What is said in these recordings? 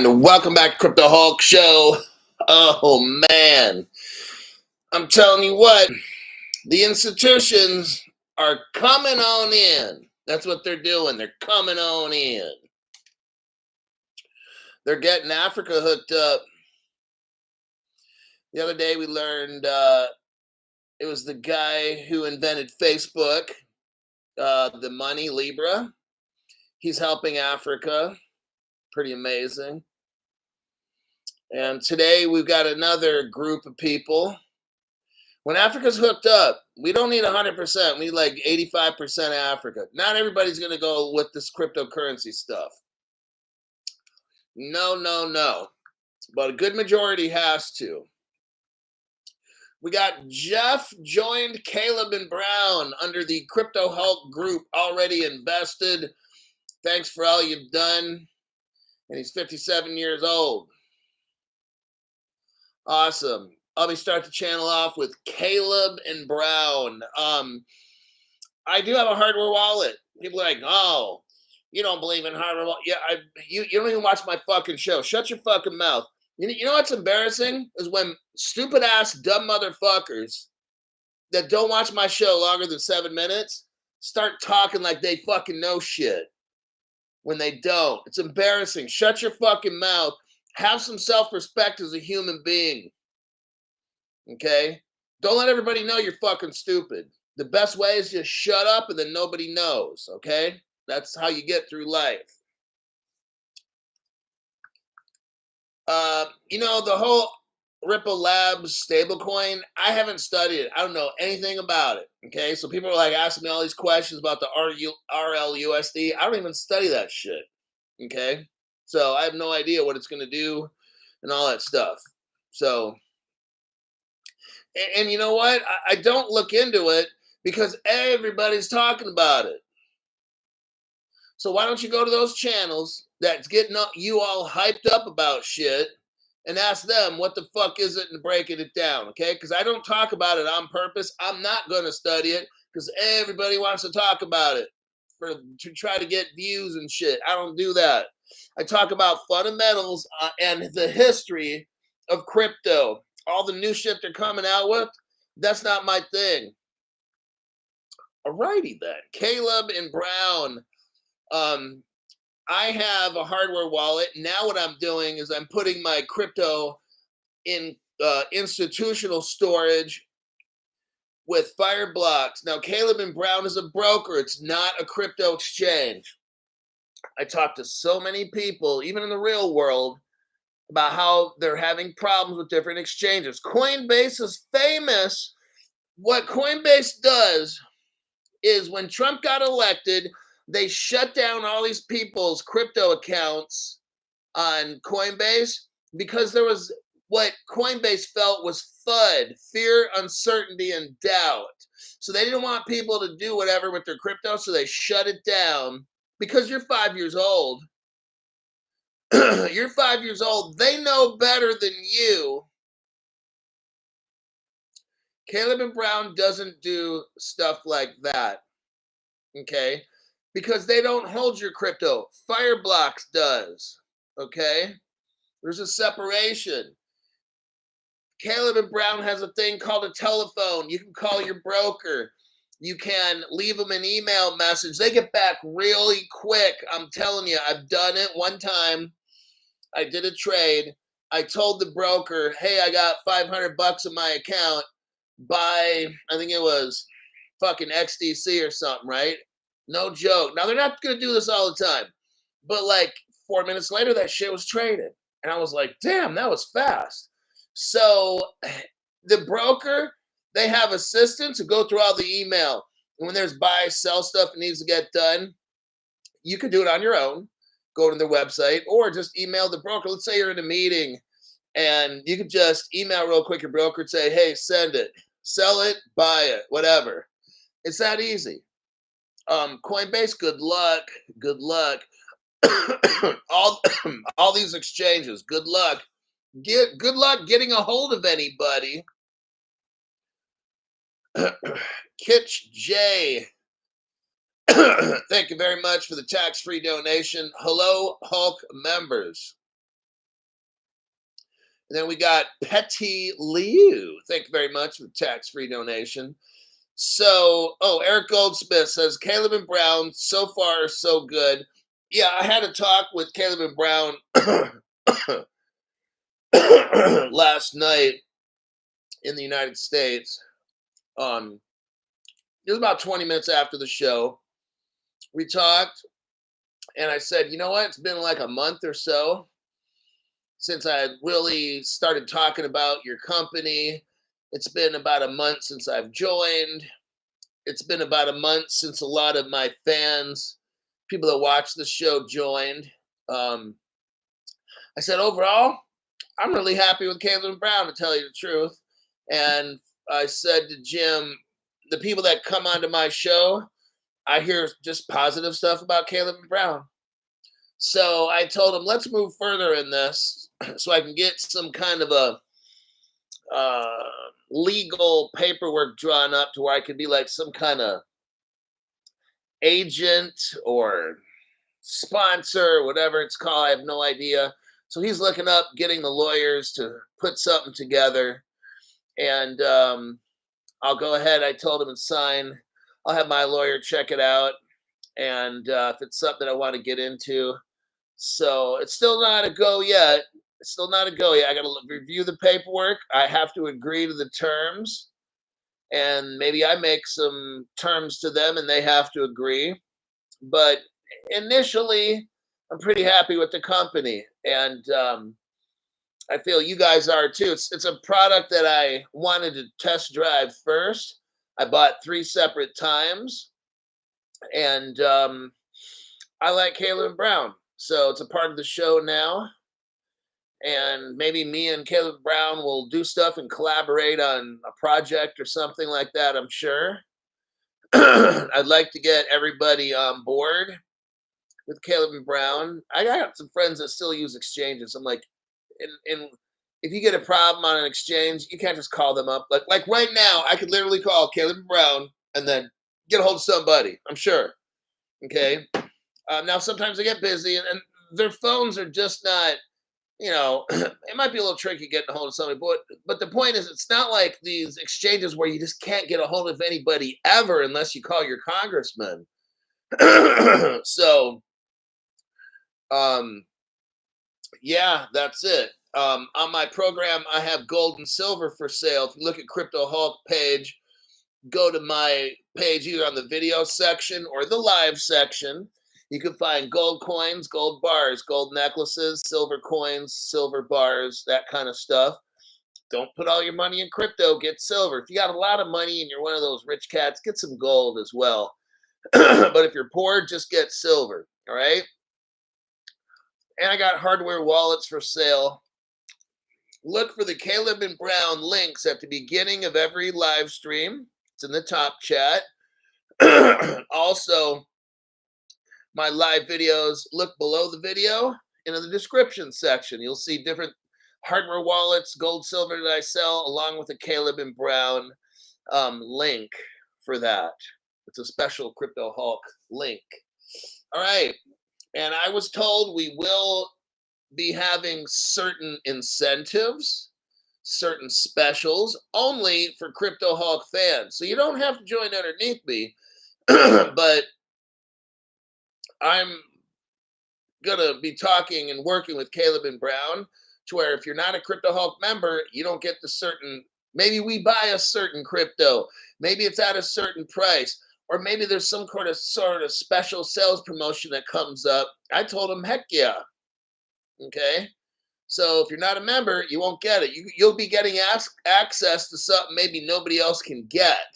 And welcome back to Crypto Hulk Show. Oh man, I'm telling you what, the institutions are coming on in. That's what they're doing. They're coming on in. They're getting Africa hooked up. The other day we learned it was the guy who invented Facebook, the money, Libra. He's helping Africa. Pretty amazing. And today we've got another group of people. When Africa's hooked up, we don't need 100%. We need like 85% Africa. Not everybody's going to go with this cryptocurrency stuff. No. But a good majority has to. We got Jeff joined Caleb and Brown under the Crypto Hulk group, already invested. Thanks for all you've done. And he's 57 years old. Awesome. Let me start the channel off with Caleb and Brown. I do have a hardware wallet. People are like, oh, you don't believe in hardware wallet. Yeah, you don't even watch my fucking show. Shut your fucking mouth. You know what's embarrassing is when stupid ass dumb motherfuckers that don't watch my show longer than 7 minutes start talking like they fucking know shit when they don't. It's embarrassing. Shut your fucking mouth. Have some self-respect as a human being. Okay? Don't let everybody know you're fucking stupid. The best way is just shut up and then nobody knows. Okay? That's how you get through life. The whole Ripple Labs stablecoin, I haven't studied it. I don't know anything about it. Okay? So people are like asking me all these questions about the RLUSD. I don't even study that shit. Okay? So I have no idea what it's going to do and all that stuff. So, and you know what? I don't look into it because everybody's talking about it. So why don't you go to those channels that's getting you all hyped up about shit and ask them what the fuck is it and breaking it down, okay? Because I don't talk about it on purpose. I'm not going to study it because everybody wants to talk about it to try to get views and shit. I don't do that. I talk about fundamentals and the history of crypto. All the new shit they're coming out with, that's not my thing. Alrighty then. Caleb and Brown. I have a hardware wallet. Now what I'm doing is I'm putting my crypto in institutional storage with Fireblocks. Now, Caleb and Brown is a broker. It's not a crypto exchange. I talked to so many people, even in the real world, about how they're having problems with different exchanges. Coinbase is famous. What Coinbase does is when Trump got elected, they shut down all these people's crypto accounts on Coinbase because there was what Coinbase felt was FUD, fear, uncertainty, and doubt. So they didn't want people to do whatever with their crypto, so they shut it down. Because you're 5 years old, you're 5 years old, they know better than you. Caleb and Brown doesn't do stuff like that, okay? Because they don't hold your crypto. Fireblocks does, okay? There's a separation. Caleb and Brown has a thing called a telephone. You can call your broker. You can leave them an email message. They get back really quick. I'm telling you, I've done it one time. I did a trade. I told the broker, hey, I got $500 in my account. Buy, I think it was fucking XDC or something, right? No joke. Now, they're not going to do this all the time. But like 4 minutes later, that shit was traded. And I was like, damn, that was fast. So the broker, they have assistants who go through all the email. And when there's buy, sell stuff that needs to get done, you can do it on your own. Go to their website or just email the broker. Let's say you're in a meeting and you could just email real quick your broker and say, hey, send it, sell it, buy it, whatever. It's that easy. Coinbase, good luck. Good luck. all these exchanges, good luck. Good luck getting a hold of anybody. Kitch J. Thank you very much for the tax-free donation. Hello, Hulk members. And then we got Petty Liu. Thank you very much for the tax-free donation. So, Eric Goldsmith says, Caleb and Brown, so far, so good. Yeah, I had a talk with Caleb and Brown last night in the United States. It was about 20 minutes after the show. We talked, and I said, you know what? It's been like a month or so since I really started talking about your company. It's been about a month since I've joined. It's been about a month since a lot of my fans, people that watch the show, joined. I said, overall, I'm really happy with Caleb and Brown, to tell you the truth. And I said to Jim, the people that come onto my show, I hear just positive stuff about Caleb and Brown. So I told him, let's move further in this so I can get some kind of a legal paperwork drawn up to where I could be like some kind of agent or sponsor, or whatever it's called. I have no idea. So he's looking up getting the lawyers to put something together. And I'll go ahead. I told him and sign. I'll have my lawyer check it out. And if it's something I want to get into. So it's still not a go yet. It's still not a go yet. I got to review the paperwork. I have to agree to the terms. And maybe I make some terms to them and they have to agree. But initially, I'm pretty happy with the company. And I feel you guys are too. It's a product that I wanted to test drive first. I bought 3 separate times. And I like Caleb and Brown. So it's a part of the show now. And maybe me and Caleb Brown will do stuff and collaborate on a project or something like that, I'm sure. I'd like to get everybody on board with Caleb and Brown. I got some friends that still use exchanges. I'm like, and if you get a problem on an exchange, you can't just call them up. Like right now, I could literally call Caleb and Brown and then get a hold of somebody, I'm sure. Okay. Now, sometimes they get busy and their phones are just not, it might be a little tricky getting a hold of somebody, but the point is, it's not like these exchanges where you just can't get a hold of anybody ever unless you call your congressman. So, yeah, that's it. On my program, I have gold and silver for sale. If you look at Crypto Hulk page, go to my page either on the video section or the live section. You can find gold coins, gold bars, gold necklaces, silver coins, silver bars, that kind of stuff. Don't put all your money in crypto, get silver. If you got a lot of money and you're one of those rich cats, get some gold as well. But if you're poor, just get silver, all right? And I got hardware wallets for sale. Look for the Caleb and Brown links at the beginning of every live stream. It's in the top chat. Also, my live videos, look below the video and in the description section. You'll see different hardware wallets, gold, silver that I sell, along with a Caleb and Brown link for that. It's a special Crypto Hulk link. All right. And I was told we will be having certain incentives, certain specials, only for Crypto Hulk fans. So you don't have to join underneath me, but I'm going to be talking and working with Caleb and Brown to where if you're not a Crypto Hulk member, you don't get the certain, maybe we buy a certain crypto, maybe it's at a certain price, or maybe there's some sort of special sales promotion that comes up. I told them, heck yeah. Okay. So if you're not a member, you won't get it. You'll be getting access to something maybe nobody else can get.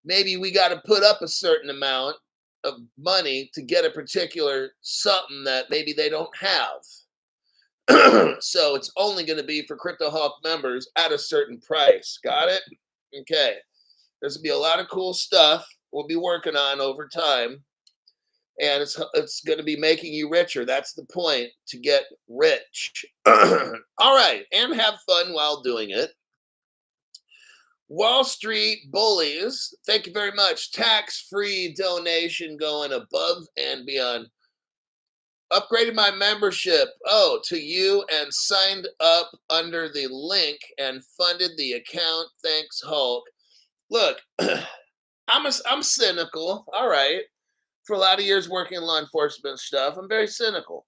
Maybe we got to put up a certain amount of money to get a particular something that maybe they don't have. So it's only going to be for Crypto Hulk members at a certain price. Got it? Okay. There's going to be a lot of cool stuff we'll be working on over time. And it's going to be making you richer. That's the point, to get rich. All right. And have fun while doing it. Wall Street Bullies, thank you very much. Tax-free donation going above and beyond. Upgraded my membership, to you and signed up under the link and funded the account. Thanks, Hulk. Look, I'm cynical. All right. For a lot of years working in law enforcement stuff, I'm very cynical.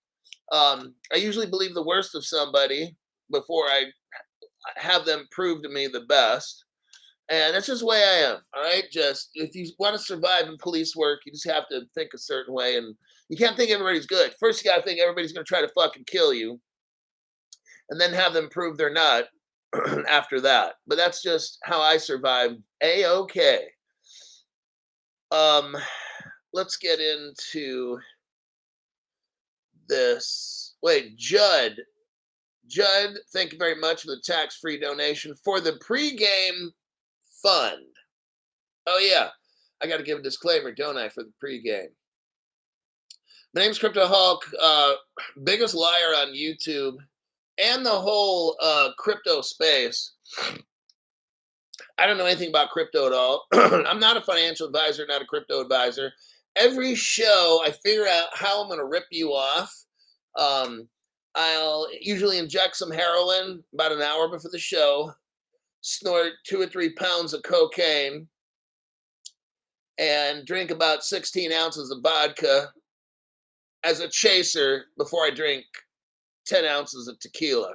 I usually believe the worst of somebody before I have them prove to me the best. And that's just the way I am. All right. Just if you want to survive in police work, you just have to think a certain way. And you can't think everybody's good. First, you got to think everybody's going to try to fucking kill you and then have them prove they're not after that. But that's just how I survived. A-OK. Let's get into this. Wait, Judd, thank you very much for the tax-free donation for the pregame fund. Oh yeah, I got to give a disclaimer, don't I, for the pregame? My name's Crypto Hulk, biggest liar on YouTube and the whole crypto space. I don't know anything about crypto at all. I'm not a financial advisor, not a crypto advisor. Every show, I figure out how I'm going to rip you off. I'll usually inject some heroin about an hour before the show, snort 2 or 3 pounds of cocaine, and drink about 16 ounces of vodka as a chaser before I drink 10 ounces of tequila.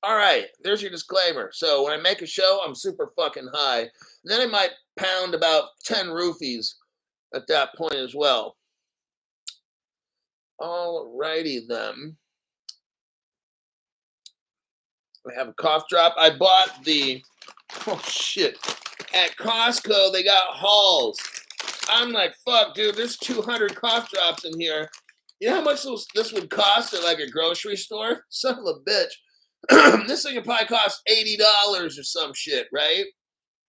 All right, there's your disclaimer. So when I make a show, I'm super fucking high. And then I might pound about 10 roofies at that point as well. All righty then. I have a cough drop. I bought at Costco, they got hauls. I'm like, fuck, dude, there's 200 cough drops in here. You know how much this would cost at like a grocery store? Son of a bitch. This thing would probably cost $80 or some shit, right?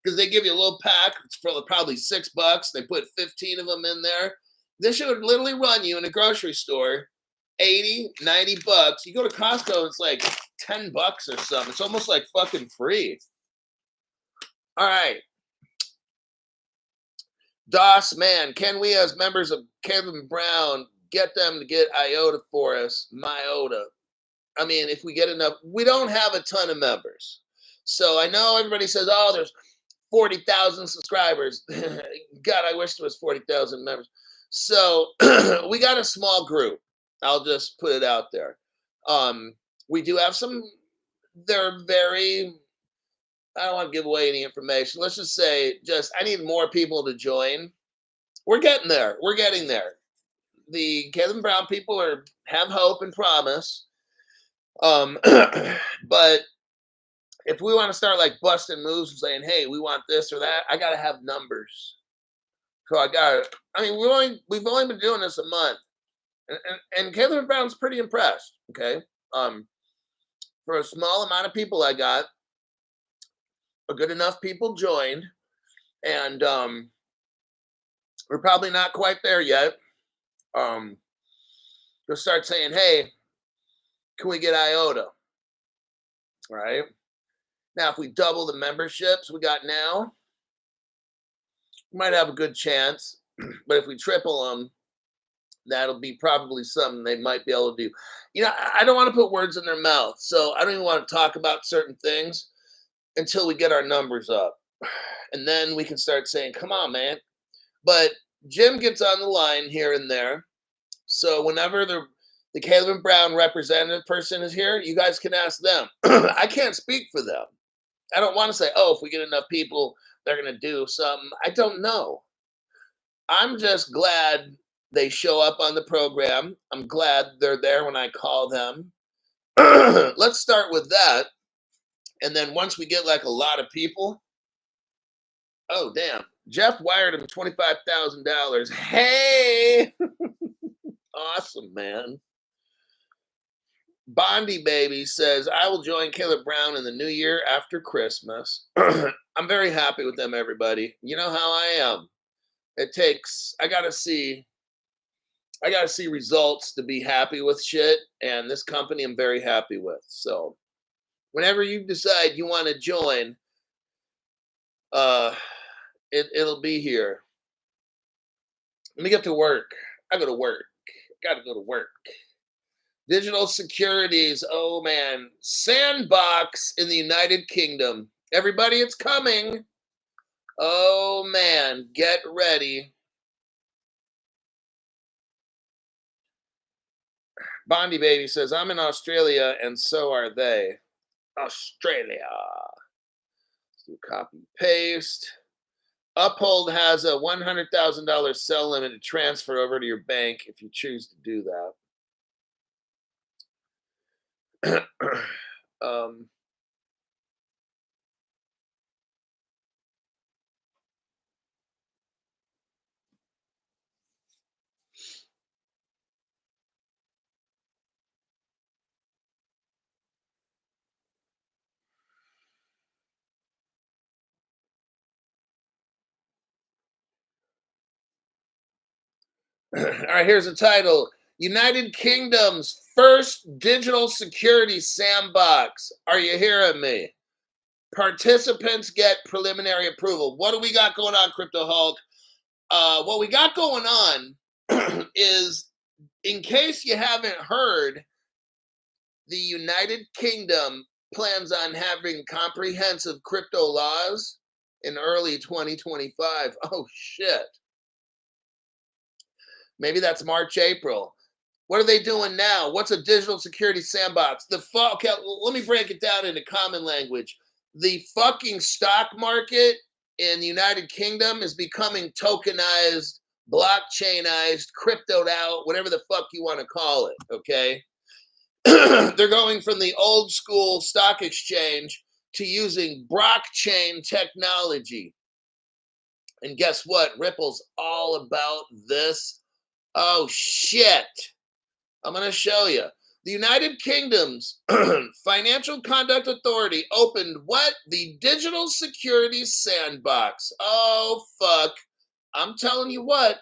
Because they give you a little pack. It's probably $6. They put 15 of them in there. This shit would literally run you in a grocery store 80, 90 bucks. You go to Costco, it's like 10 bucks or something. It's almost like fucking free. All right. Doss, man, can we as members of Kevin Brown get them to get IOTA for us? MyOTA. I mean, if we get enough, we don't have a ton of members. So I know everybody says, oh, there's 40,000 subscribers. God, I wish there was 40,000 members. So we got a small group. I'll just put it out there. We do have some, they're very, I don't want to give away any information. Let's just say, I need more people to join. We're getting there. We're getting there. The Kevin Brown people have hope and promise. But if we want to start like busting moves and saying, hey, we want this or that, I got to have numbers. So we've only been doing this a month. And Kevin Brown's pretty impressed. Okay. For a small amount of people I got, a good enough people joined, and we're probably not quite there yet. We'll start saying, hey, can we get IOTA? All right. Now, if we double the memberships we got now, we might have a good chance. But if we triple them, that'll be probably something they might be able to do. You know, I don't want to put words in their mouth, so I don't even want to talk about certain things until we get our numbers up. And then we can start saying, come on, man. But Jim gets on the line here and there. So whenever the Caleb Brown representative person is here, you guys can ask them. I can't speak for them. I don't want to say, oh, if we get enough people, they're going to do something. I don't know. I'm just glad they show up on the program. I'm glad they're there when I call them. Let's start with that. And then once we get like a lot of people, oh, damn. Jeff wired him $25,000. Hey! Awesome, man. Bondi Baby says, I will join Caleb Brown in the new year after Christmas. I'm very happy with them, everybody. You know how I am. I gotta see results to be happy with shit. And this company I'm very happy with. So whenever you decide you want to join, it'll be here. Let me get to work. I go to work. Gotta go to work. Digital securities. Oh man. Sandbox in the United Kingdom. Everybody, it's coming. Oh man, get ready. Bondi Baby says, I'm in Australia and so are they. Australia. Let's do copy paste. Uphold has a $100,000 sell limit to transfer over to your bank if you choose to do that. All right, here's the title. United Kingdom's first digital security sandbox. Are you hearing me? Participants get preliminary approval. What do we got going on, Crypto Hulk? What we got going on is, in case you haven't heard, the United Kingdom plans on having comprehensive crypto laws in early 2025. Oh, shit. Maybe that's March, April. What are they doing now? What's a digital security sandbox? Okay, let me break it down into common language. The fucking stock market in the United Kingdom is becoming tokenized, blockchainized, cryptoed out, whatever the fuck you want to call it, okay? They're going from the old school stock exchange to using blockchain technology. And guess what? Ripple's all about this. Oh, shit. I'm going to show you. The United Kingdom's Financial Conduct Authority opened what? The Digital Securities Sandbox. Oh, fuck. I'm telling you what.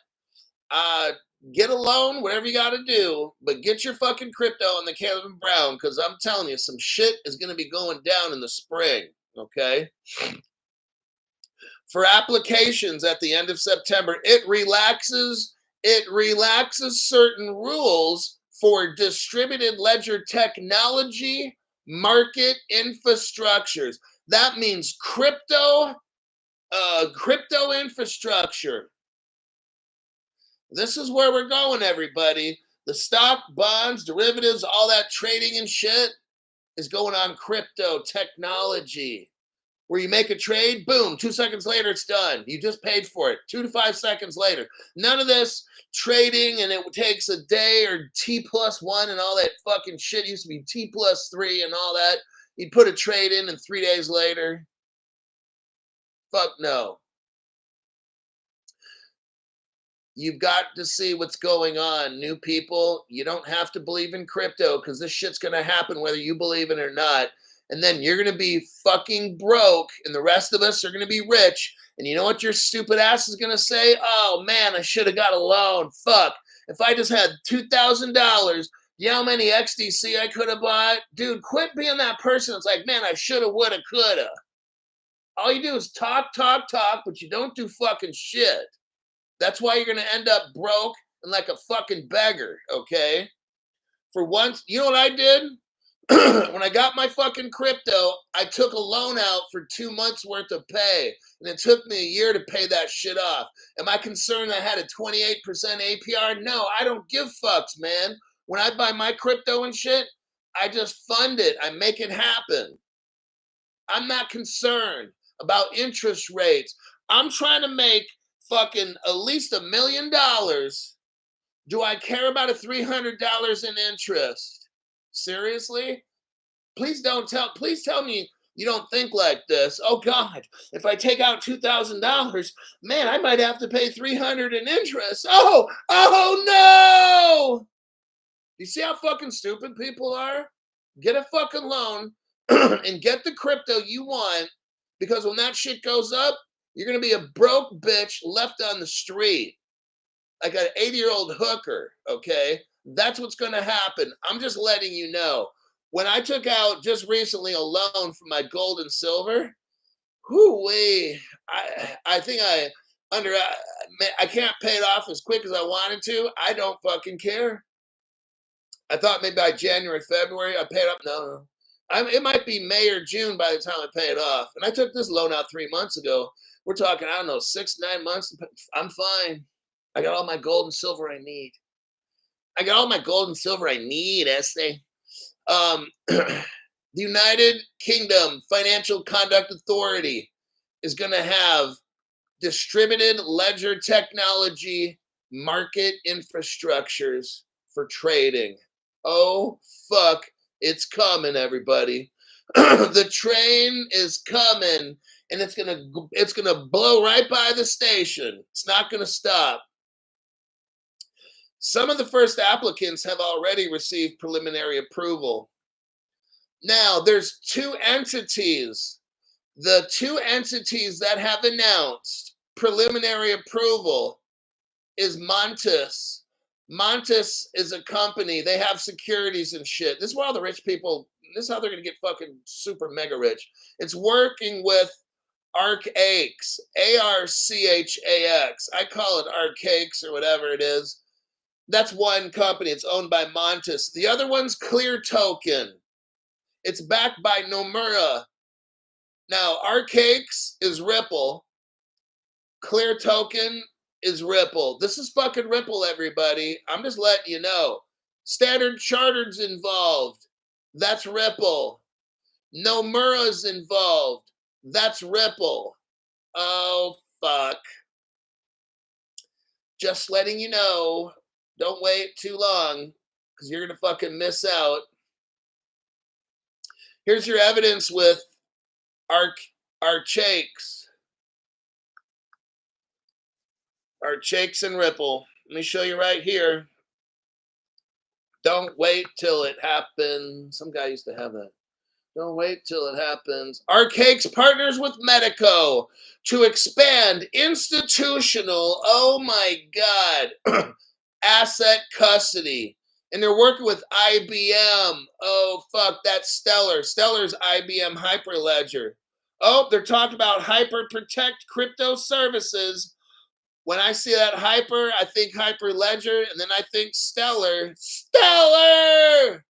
Get a loan, whatever you got to do, but get your fucking crypto on the Calvin Brown, because I'm telling you, some shit is going to be going down in the spring, okay? For applications at the end of September, it relaxes certain rules for distributed ledger technology market infrastructures. That means crypto infrastructure. This is where we're going, everybody. The stock, bonds, derivatives, all that trading and shit is going on crypto technology. Where you make a trade, boom, 2 seconds later, it's done. You just paid for it. 2 to 5 seconds later. None of this trading and it takes a day or T+1 and all that fucking shit. It used to be T+3 and all that. You'd put a trade in and 3 days later. Fuck no. You've got to see what's going on. New people, you don't have to believe in crypto because this shit's going to happen whether you believe it or not. And then you're going to be fucking broke and the rest of us are going to be rich. And you know what your stupid ass is going to say? Oh, man, I should have got a loan. Fuck. If I just had $2,000, you know how many XDC I could have bought? Dude, quit being that person. It's like, man, I should have, would have, could have. All you do is talk, but you don't do fucking shit. That's why you're going to end up broke and like a fucking beggar, okay? For once, you know what I did? When I got my fucking crypto, I took a loan out for 2 months worth of pay, and it took me a year to pay that shit off. Am I concerned I had a 28% APR? No, I don't give fucks, man. When I buy my crypto and shit, I just fund it. I make it happen. I'm not concerned about interest rates. I'm trying to make fucking at least $1 million. Do I care about a $300 in interest? Seriously? Please tell me you don't think like this. Oh God, if I take out $2,000, man, I might have to pay $300 in interest. Oh no! You see how fucking stupid people are? Get a fucking loan and get the crypto you want, because when that shit goes up, you're gonna be a broke bitch left on the street. Like an 80-year-old hooker, okay? That's what's going to happen. I'm just letting you know. When I took out just recently a loan for my gold and silver, whoo-wee, I think I can't pay it off as quick as I wanted to. I don't fucking care. I thought maybe by January, February, I paid up. No. It might be May or June by the time I pay it off. And I took this loan out 3 months ago. We're talking, I don't know, 6, 9 months. I'm fine. I got all my gold and silver I need. Essay. The United Kingdom Financial Conduct Authority is going to have distributed ledger technology market infrastructures for trading. Oh, fuck. It's coming, everybody. The train is coming, and it's gonna blow right by the station. It's not gonna stop. Some of the first applicants have already received preliminary approval. Now, there's 2 entities. The 2 entities that have announced preliminary approval is Montes. Montes is a company. They have securities and shit. This is why all the rich people, this is how they're going to get fucking super mega rich. It's working with ARCHAX, ARCHAX. I call it ARCHAX or whatever it is. That's one company. It's owned by Montes. The other one's Clear Token. It's backed by Nomura. Now, ARCHAX is Ripple. Clear Token is Ripple. This is fucking Ripple, everybody. I'm just letting you know. Standard Chartered's involved. That's Ripple. Nomura's involved. That's Ripple. Oh, fuck. Just letting you know. Don't wait too long, because you're going to fucking miss out. Here's your evidence with ARCHAX. ARCHAX and Ripple. Let me show you right here. Don't wait till it happens. Some guy used to have that. Don't wait till it happens. ARCHAX partners with Medico to expand institutional, oh my God, asset custody. And they're working with IBM. Oh, fuck, that's Stellar. Stellar's IBM Hyperledger. Oh, they're talking about HyperProtect crypto services. When I see that Hyper, I think Hyperledger, and then I think Stellar. Stellar!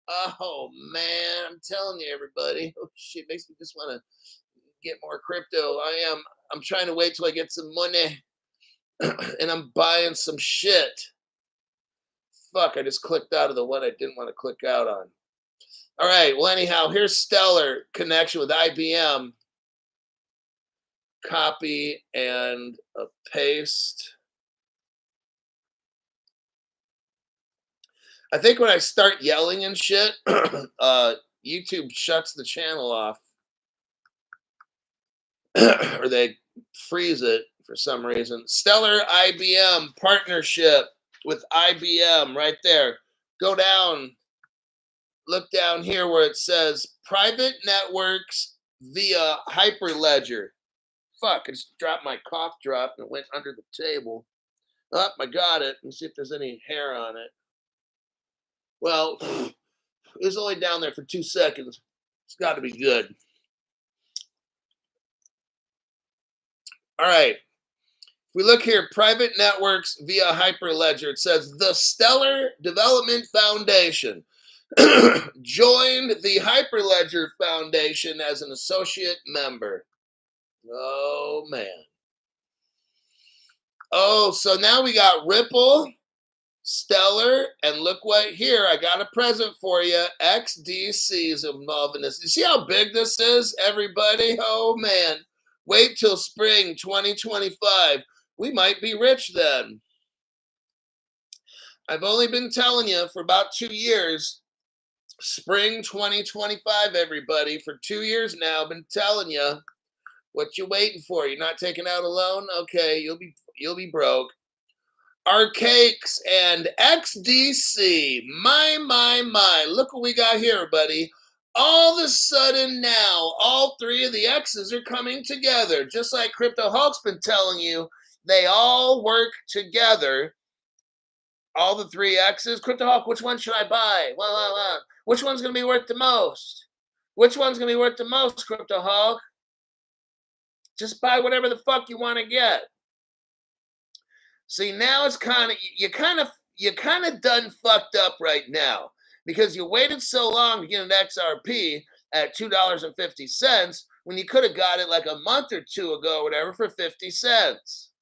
Oh, man, I'm telling you, everybody. Oh, shit, makes me just want to get more crypto. I'm trying to wait till I get some money, and I'm buying some shit. Fuck, I just clicked out of the one I didn't want to click out on. All right, well, anyhow, here's Stellar connection with IBM. Copy and a paste. I think when I start yelling and shit, YouTube shuts the channel off. Or they freeze it for some reason. Stellar IBM partnership with IBM right there. Go down. Look down here where it says private networks via Hyperledger. Fuck, I just dropped my cough drop and it went under the table. Oh, I got it. Let's see if there's any hair on it. Well, it was only down there for 2 seconds. It's got to be good. All right. If we look here, private networks via Hyperledger, it says the Stellar Development Foundation joined the Hyperledger Foundation as an associate member. Oh, man. Oh, so now we got Ripple, Stellar, and look what here. I got a present for you. XDC is involved in this. You see how big this is, everybody? Oh, man. Wait till spring 2025. We might be rich then. I've only been telling you for about 2 years. Spring 2025, everybody. For 2 years now, I've been telling you. What you waiting for? You're not taking out a loan? Okay, you'll be broke. ARCHAX and XDC. My. Look what we got here, buddy. All of a sudden now, all 3 of the X's are coming together. Just like Crypto Hulk's been telling you, they all work together. All the 3 X's. Crypto Hulk, which one should I buy? Which one's going to be worth the most? Which one's going to be worth the most, Crypto Hulk? Just buy whatever the fuck you want to get. See, now it's you kind of you kind of done fucked up right now because you waited so long to get an XRP at $2.50 when you could have got it like a month or two ago or whatever for 50 cents.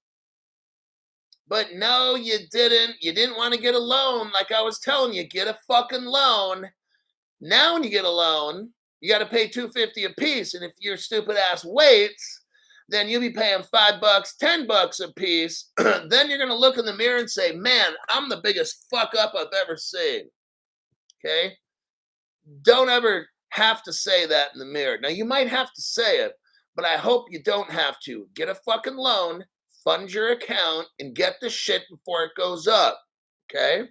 But no, you didn't. You didn't want to get a loan like I was telling you. Get a fucking loan. Now when you get a loan, you got to pay $2.50 a piece. And if your stupid ass waits, then you'll be paying $5, $10 a piece. Then you're going to look in the mirror and say, man, I'm the biggest fuck up I've ever seen. Okay? Don't ever have to say that in the mirror. Now, you might have to say it, but I hope you don't have to. Get a fucking loan, fund your account, and get the shit before it goes up. Okay?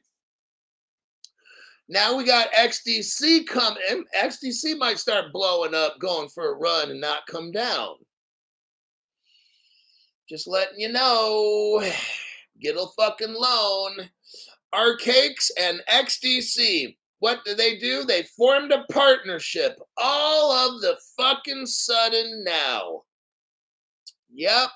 Now we got XDC coming. XDC might start blowing up, going for a run, and not come down. Just letting you know. Get a fucking loan. Arcakes and XDC. What do? They formed a partnership all of the fucking sudden now. Yep.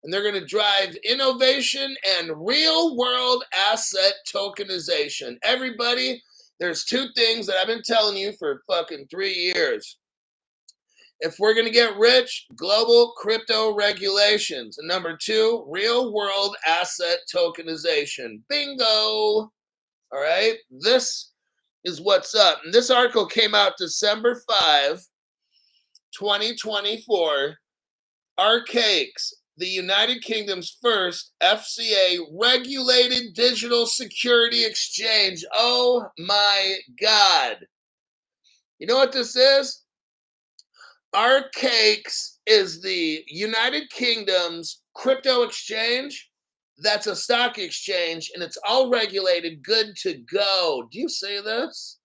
And they're going to drive innovation and real world asset tokenization. Everybody, there's two things that I've been telling you for fucking 3 years. If we're going to get rich, global crypto regulations. And number two, real world asset tokenization. Bingo. All right. This is what's up. And this article came out December 5, 2024. Arcakes, the United Kingdom's first FCA regulated digital security exchange. Oh my God. You know what this is? Arcakes is the United Kingdom's crypto exchange. That's a stock exchange, and it's all regulated, good to go. Do you see this?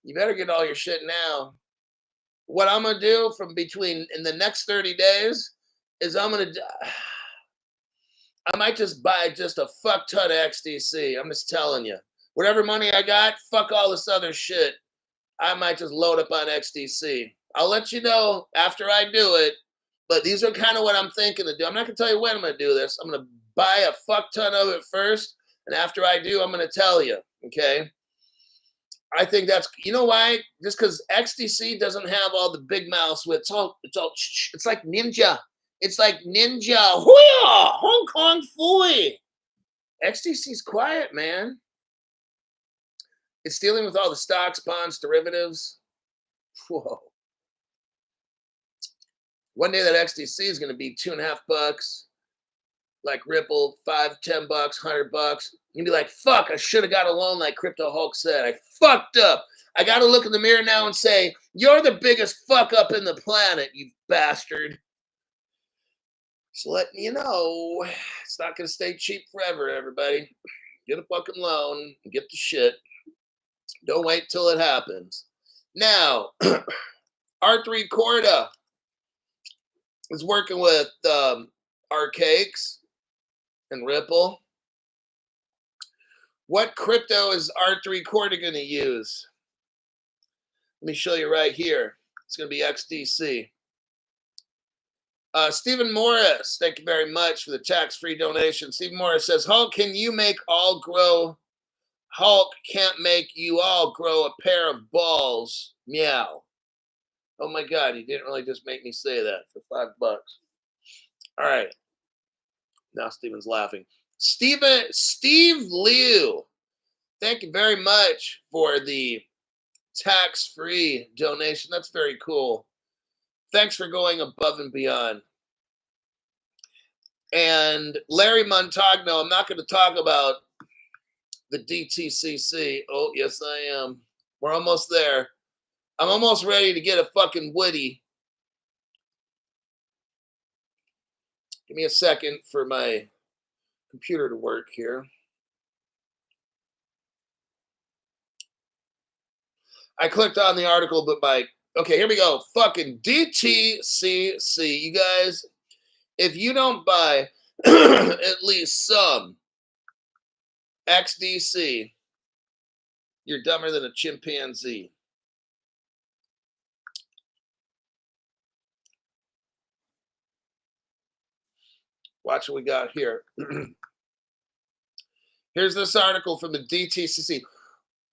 You better get all your shit now. What I'm going to do in the next 30 days is I might just buy just a fuck ton of XDC. I'm just telling you. Whatever money I got, fuck all this other shit. I might just load up on XDC. I'll let you know after I do it, but these are kind of what I'm thinking to do. I'm not going to tell you when I'm going to do this. I'm going to buy a fuck ton of it first, and after I do, I'm going to tell you, okay? I think that's, you know why? Just because XDC doesn't have all the big mouths with, it's like Ninja. It's like Ninja. Hoo-yah! Hong Kong Fooey. XDC's quiet, man. It's dealing with all the stocks, bonds, derivatives. Whoa. One day that XDC is going to be $2.50, like Ripple, $5, $10, $100. You'd be like, fuck, I should have got a loan like Crypto Hulk said. I fucked up. I got to look in the mirror now and say, you're the biggest fuck up in the planet, you bastard. Just letting you know, it's not going to stay cheap forever, everybody. Get a fucking loan and get the shit. Don't wait till it happens. Now, R3 Corda is working with Arcakes and Ripple. What crypto is R3 Corda going to use? Let me show you right here. It's going to be XDC. Stephen Morris, thank you very much for the tax-free donation. Stephen Morris says, Hulk, can you make all grow? Hulk can't make you all grow a pair of balls. Meow. Oh my God, he didn't really just make me say that for $5. All right. Now Stephen's laughing. Steve Liu, thank you very much for the tax-free donation. That's very cool. Thanks for going above and beyond. And Larry Montagno, I'm not going to talk about the DTCC. Oh, yes, I am. We're almost there. I'm almost ready to get a fucking Woody. Give me a second for my computer to work here. I clicked on the article, but okay, here we go. Fucking DTCC. You guys, if you don't buy at least some XDC, you're dumber than a chimpanzee. Watch what we got here. Here's this article from the DTCC.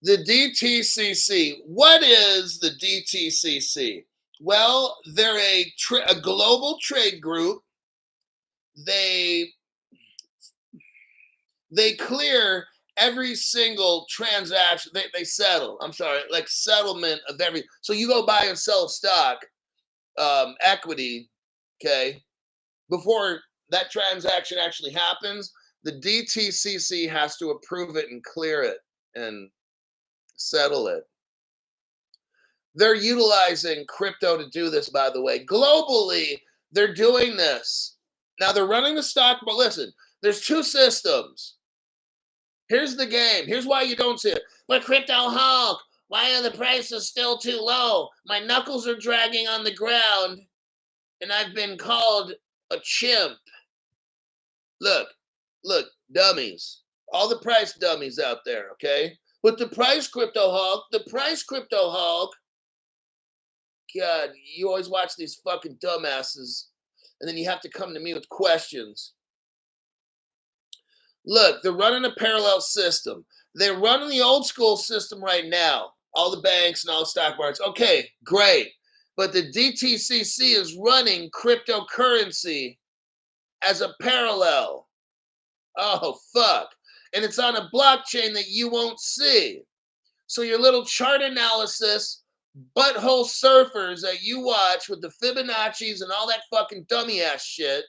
The DTCC. What is the DTCC? Well, they're a global trade group. They clear every single transaction. They settle. I'm sorry, like settlement of every. So you go buy and sell stock, equity, okay, before that transaction actually happens, the DTCC has to approve it and clear it and settle it. They're utilizing crypto to do this, by the way. Globally, they're doing this. Now they're running the stock, but listen, there's two systems. Here's the game. Here's why you don't see it. But Crypto Hulk, why are the prices still too low? My knuckles are dragging on the ground, and I've been called a chimp. Look, dummies. All the price dummies out there, okay? But the price Crypto Hulk, God, you always watch these fucking dumbasses, and then you have to come to me with questions. Look, they're running a parallel system. They're running the old school system right now. All the banks and all the stock markets. Okay, great. But the DTCC is running cryptocurrency as a parallel. Oh, fuck. And it's on a blockchain that you won't see. So your little chart analysis, butthole surfers that you watch with the Fibonacci's and all that fucking dummy ass shit,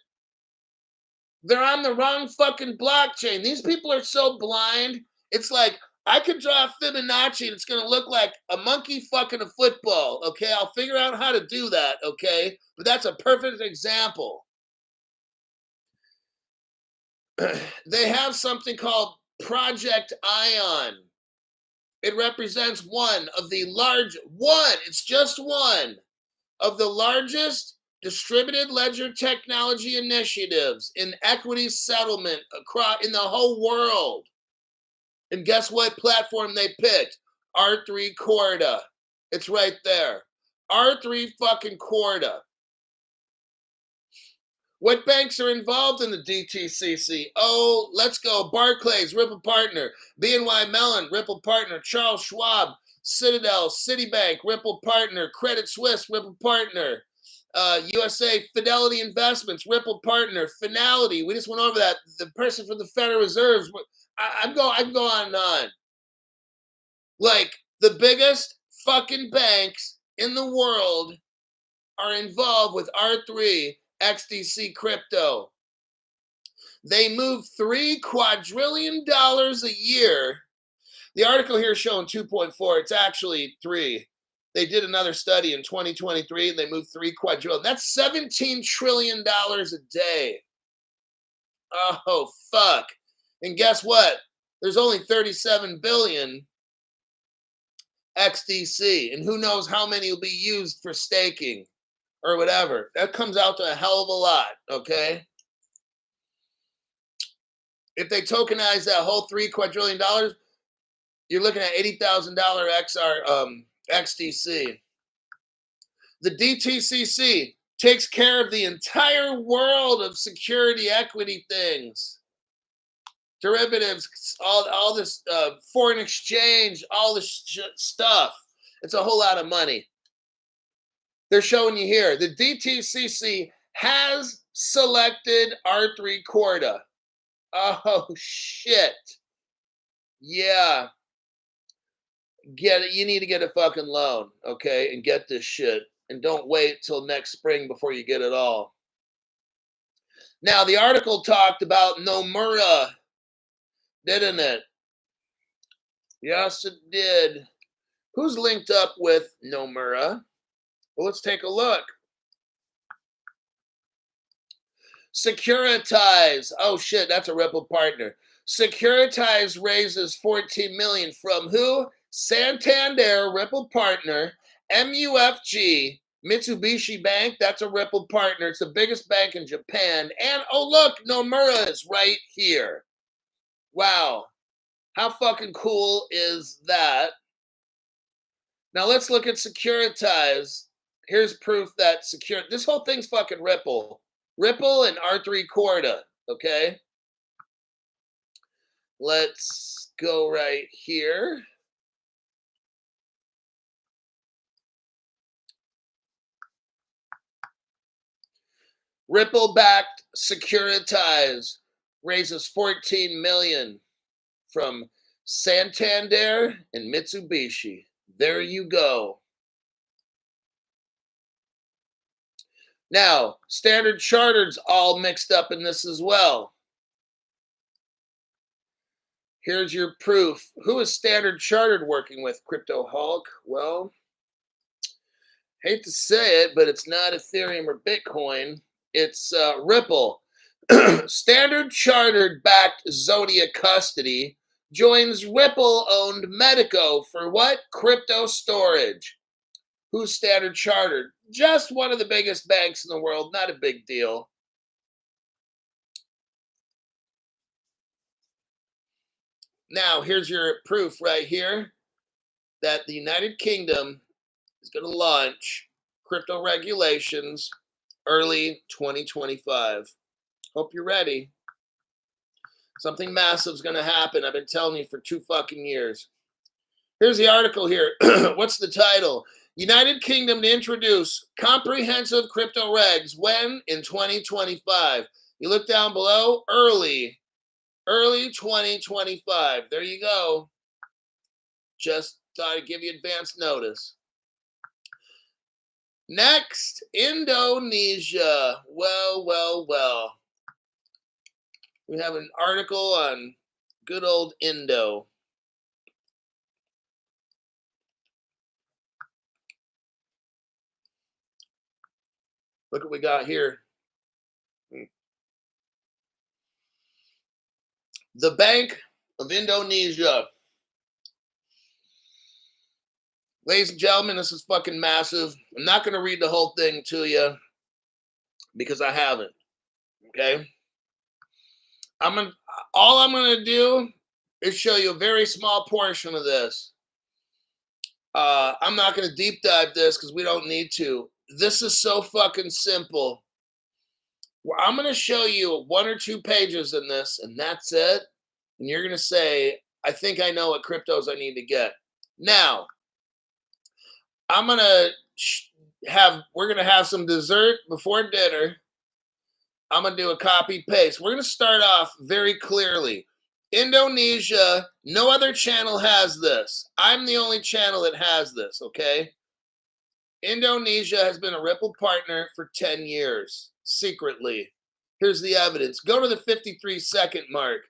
they're on the wrong fucking blockchain. These people are so blind. It's like, I could draw a Fibonacci and it's going to look like a monkey fucking a football. Okay, I'll figure out how to do that. Okay, but that's a perfect example. They have something called Project Ion. It represents it's just one of the largest distributed ledger technology initiatives in equity settlement in the whole world. And guess what platform they picked? R3 Corda. It's right there. R3 fucking Corda. What banks are involved in the DTCC? Oh, let's go. Barclays, Ripple Partner. BNY Mellon, Ripple Partner. Charles Schwab, Citadel, Citibank, Ripple Partner. Credit Suisse, Ripple Partner. USA Fidelity Investments, Ripple Partner. Finality. We just went over that. The person from the Federal Reserves. I can go on and on. Like, the biggest fucking banks in the world are involved with R3 XDC crypto. They move $3 quadrillion a year. The article here is showing 2.4. It's actually 3. They did another study in 2023 and they moved $3 quadrillion. That's $17 trillion a day. Oh, fuck. And guess what? There's only 37 billion XDC. And who knows how many will be used for staking or whatever. That comes out to a hell of a lot, okay? If they tokenize that whole $3 quadrillion, you're looking at $80,000 XDC. The DTCC takes care of the entire world of security equity things, derivatives, all this foreign exchange, all this stuff. It's a whole lot of money. They're showing you here. The DTCC has selected R3 Corda. Oh, shit. Yeah. Get it. You need to get a fucking loan, okay, and get this shit. And don't wait till next spring before you get it all. Now, the article talked about Nomura, didn't it? Yes, it did. Who's linked up with Nomura? Well, let's take a look. Securitize. Oh, shit, that's a Ripple partner. Securitize raises $14 million from who? Santander, Ripple partner. MUFG, Mitsubishi Bank, that's a Ripple partner. It's the biggest bank in Japan. And, oh, look, Nomura is right here. Wow. How fucking cool is that? Now, let's look at Securitize. Here's proof that this whole thing's fucking Ripple. Ripple and R3 Corda, okay? Let's go right here. Ripple-backed Securitize raises 14 million from Santander and Mitsubishi. There you go. Now, Standard Chartered's all mixed up in this as well. Here's your proof. Who is Standard Chartered working with, Crypto Hulk? Well, hate to say it, but it's not Ethereum or Bitcoin. It's Ripple. Standard Chartered backed Zodia Custody joins Ripple-owned Medico for what? Crypto storage. Who's Standard Chartered? Just one of the biggest banks in the world. Not a big deal. Now, here's your proof right here that the United Kingdom is going to launch crypto regulations early 2025. Hope you're ready. Something massive is going to happen. I've been telling you for 2 fucking years. Here's the article here. What's the title? United Kingdom to introduce comprehensive crypto regs when? In 2025. You look down below, early 2025. There you go. Just thought I'd give you advance notice. Next, Indonesia. Well. We have an article on good old Indo. Look what we got here. The Bank of Indonesia. Ladies and gentlemen, this is fucking massive. I'm not going to read the whole thing to you because I haven't. Okay? All I'm going to do is show you a very small portion of this. I'm not going to deep dive this because we don't need to. This is so fucking simple. I'm going to show you 1 or 2 pages in this, and that's it. And you're going to say, I think I know what cryptos I need to get. Now, I'm going to we're going to have some dessert before dinner. I'm going to do a copy paste. We're going to start off very clearly. Indonesia, no other channel has this. I'm the only channel that has this, okay? Indonesia has been a Ripple partner for 10 years, secretly. Here's the evidence. Go to the 53-second mark.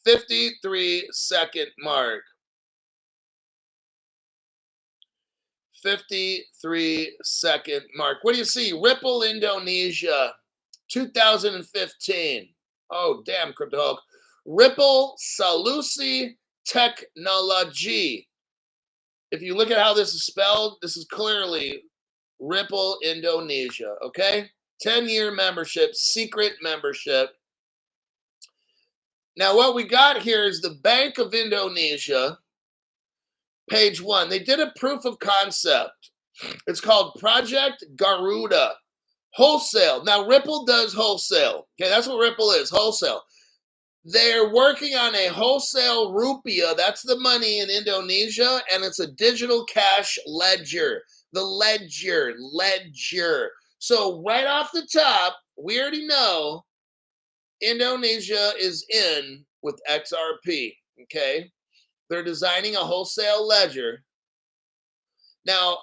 53-second mark. 53-second mark. What do you see? Ripple Indonesia, 2015. Oh, damn, Crypto Hulk. Ripple Solusi Technology. If you look at how this is spelled, this is clearly Ripple Indonesia, okay? 10-year membership, secret membership. Now, what we got here is the Bank of Indonesia, page 1. They did a proof of concept. It's called Project Garuda. Wholesale. Now, Ripple does wholesale. Okay, that's what Ripple is, wholesale. They're working on a wholesale rupiah. That's the money in Indonesia, and it's a digital cash ledger. The ledger. So right off the top, we already know Indonesia is in with XRP, okay? They're designing a wholesale ledger. Now,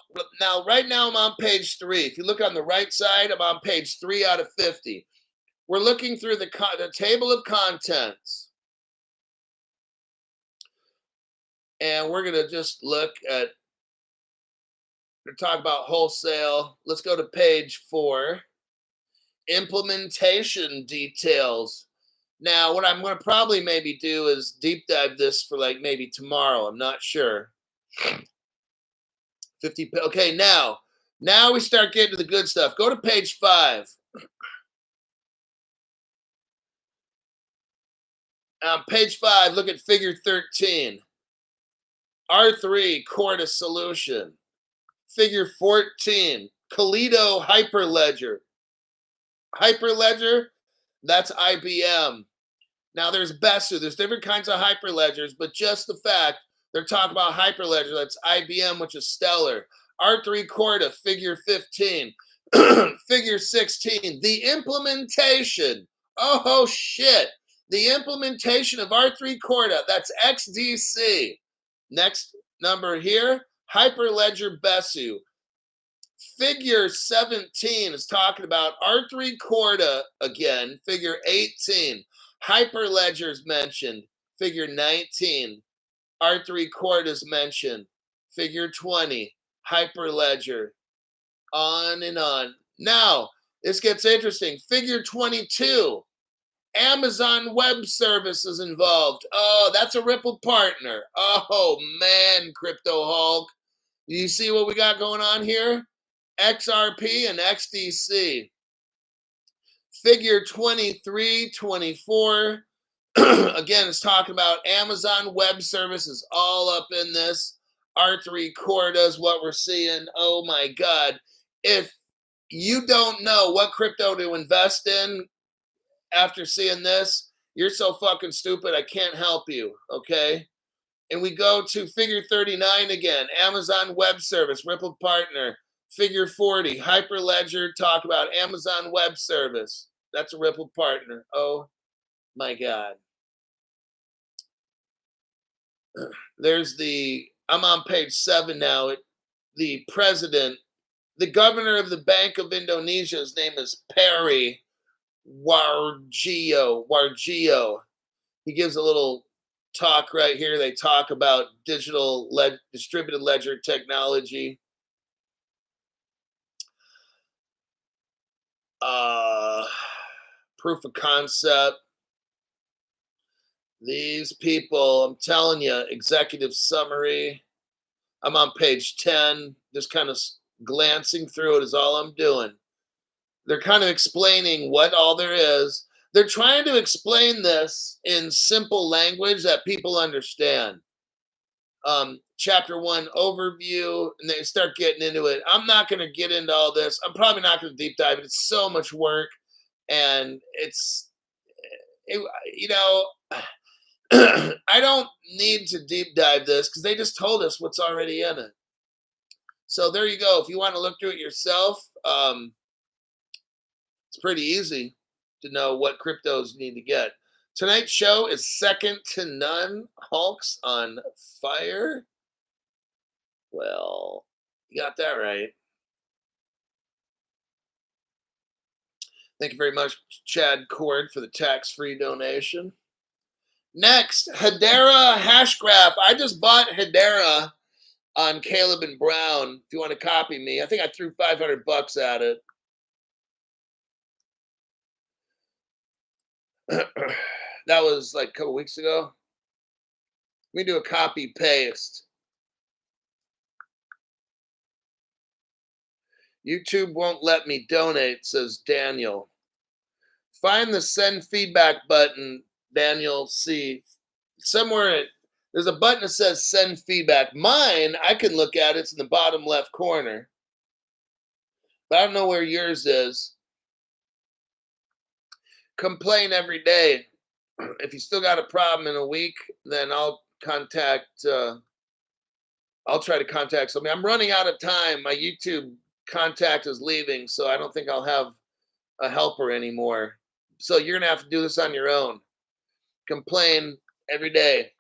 right now I'm on page 3. If you look on the right side, I'm on page 3 out of 50. We're looking through the table of contents. And we're going to just look at, talk about wholesale. Let's go to page 4. Implementation details. Now, what I'm going to probably maybe do is deep dive this for like maybe tomorrow. I'm not sure. 50. Okay, now we start getting to the good stuff. Go to page 5. Page 5, look at figure 13. R3 Corda solution. Figure 14, Kalido Hyperledger. Hyperledger, that's IBM. Now there's Besu, there's different kinds of hyperledgers, but just the fact they're talking about hyperledger, that's IBM, which is stellar. R3 Corda, figure 15, figure 16, the implementation. Oh shit. The implementation of R3 Corda, that's XDC. Next number here, hyperledger Besu. Figure 17 is talking about R3 Corda again, figure 18. Hyperledger is mentioned, figure 19. R3 Corda is mentioned, figure 20. Hyperledger, on and on. Now, this gets interesting. Figure 22, Amazon Web Services involved. Oh, that's a Ripple partner. Oh, man, Crypto Hulk. You see what we got going on here? XRP and XDC. Figure 23, 24. Again, it's talking about Amazon Web Services all up in this. R3 Corda is what we're seeing. Oh my God. If you don't know what crypto to invest in after seeing this, you're so fucking stupid, I can't help you, okay? And we go to figure 39 again, Amazon Web Service, Ripple partner. Figure 40, Hyperledger, talk about Amazon Web Service. That's a Ripple partner. Oh my God. There's I'm on page 7 now. The president, the governor of the Bank of Indonesia, his name is Perry Wargio. He gives a little talk right here. They talk about distributed ledger technology. Proof of concept. These people, I'm telling you, executive summary. I'm on page 10, just kind of glancing through it is all I'm doing. They're kind of explaining what all there is. They're trying to explain this in simple language that people understand. Chapter 1 overview, and they start getting into it. I'm not going to get into all this. I'm probably not going to deep dive. It's so much work, and I don't need to deep dive this because they just told us what's already in it. So there you go. If you want to look through it yourself, it's pretty easy to know what cryptos you need to get. Tonight's show is second to none. Hulk's on fire. Well, you got that right. Thank you very much, Chad Cord, for the tax-free donation. Next, Hedera hash graph. I just bought Hedera on Caleb and Brown. If you want to copy me, I think I threw $500 at it. That was like a couple weeks ago. Let me do a copy paste. YouTube won't let me donate, says Daniel. Find the send feedback button, Daniel. See, somewhere there's a button that says send feedback. Mine, I can look at it. It's in the bottom left corner. But I don't know where yours is. Complain every day. If you still got a problem in a week, then I'll try to contact somebody. I'm running out of time. My YouTube contact is leaving, so I don't think I'll have a helper anymore. So you're going to have to do this on your own. Complain every day.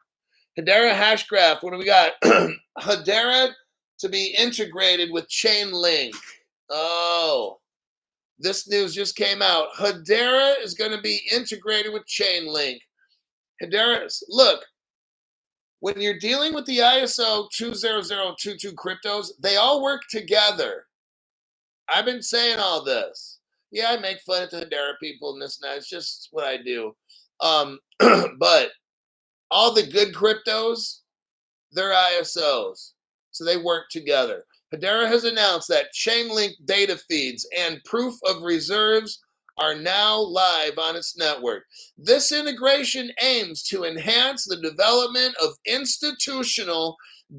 Hedera hash graph. What do we got? Hedera to be integrated with CHAINLINK. Oh, this news just came out. Hedera is going to be integrated with CHAINLINK. Hedera, look, when you're dealing with the ISO 20022 cryptos, they all work together. I've been saying all this. Yeah, I make fun of the Hedera people and this and that. It's just what I do. But all the good cryptos, they're ISOs. So they work together. Hedera has announced that CHAINLINK data feeds and proof of reserves are now live on its network. This integration aims to enhance the development of institutional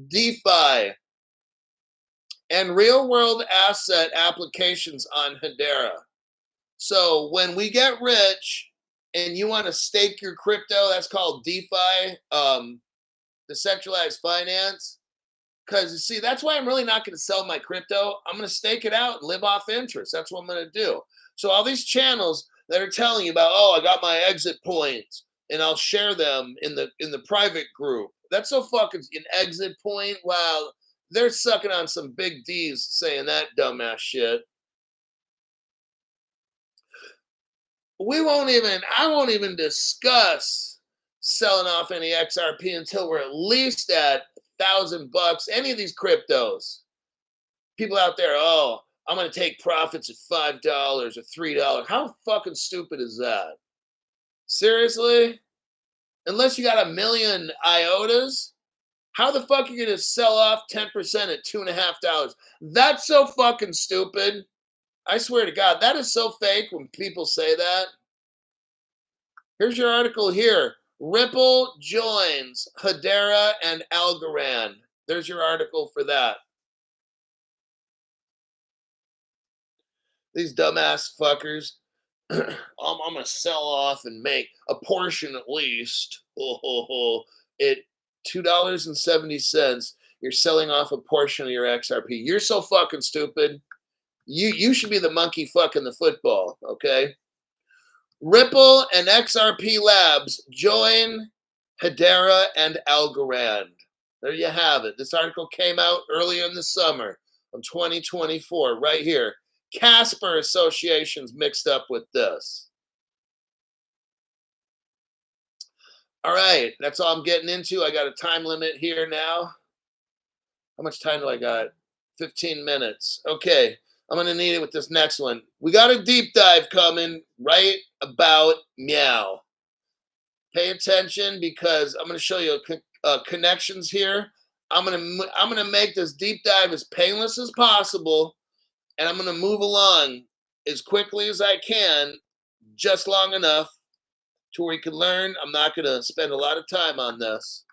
DeFi and real-world asset applications on Hedera. So when we get rich and you want to stake your crypto, that's called DeFi, decentralized finance. Because you see, that's why I'm really not going to sell my crypto. I'm going to stake it out and live off interest. That's what I'm going to do. So all these channels that are telling you about, oh, I got my exit points and I'll share them in the private group. That's so fucking an exit point. Wow, they're sucking on some big D's saying that dumbass shit. I won't even discuss selling off any XRP until we're at least at $1,000. Any of these cryptos, people out there, oh, I'm going to take profits at $5 or $3. How fucking stupid is that? Seriously? Unless you got a million IOTAs, how the fuck are you going to sell off 10% at $2.50? That's so fucking stupid. I swear to God, that is so fake when people say that. Here's your article here. Ripple joins Hedera and Algorand. There's your article for that. These dumbass fuckers. I'm going to sell off and make a portion at least. At $2.70, you're selling off a portion of your XRP. You're so fucking stupid. You should be the monkey fucking the football, okay? Ripple and XRP Labs join Hedera and Algorand. There you have it. This article came out earlier in the summer of 2024, right here. Casper Association's mixed up with this. All right, that's all I'm getting into. I got a time limit here now. How much time do I got? 15 minutes. Okay, I'm going to need it with this next one. We got a deep dive coming right about meow. Pay attention because I'm going to show you connections here. I'm going to make this deep dive as painless as possible, and I'm going to move along as quickly as I can, just long enough to where you can learn. I'm not going to spend a lot of time on this.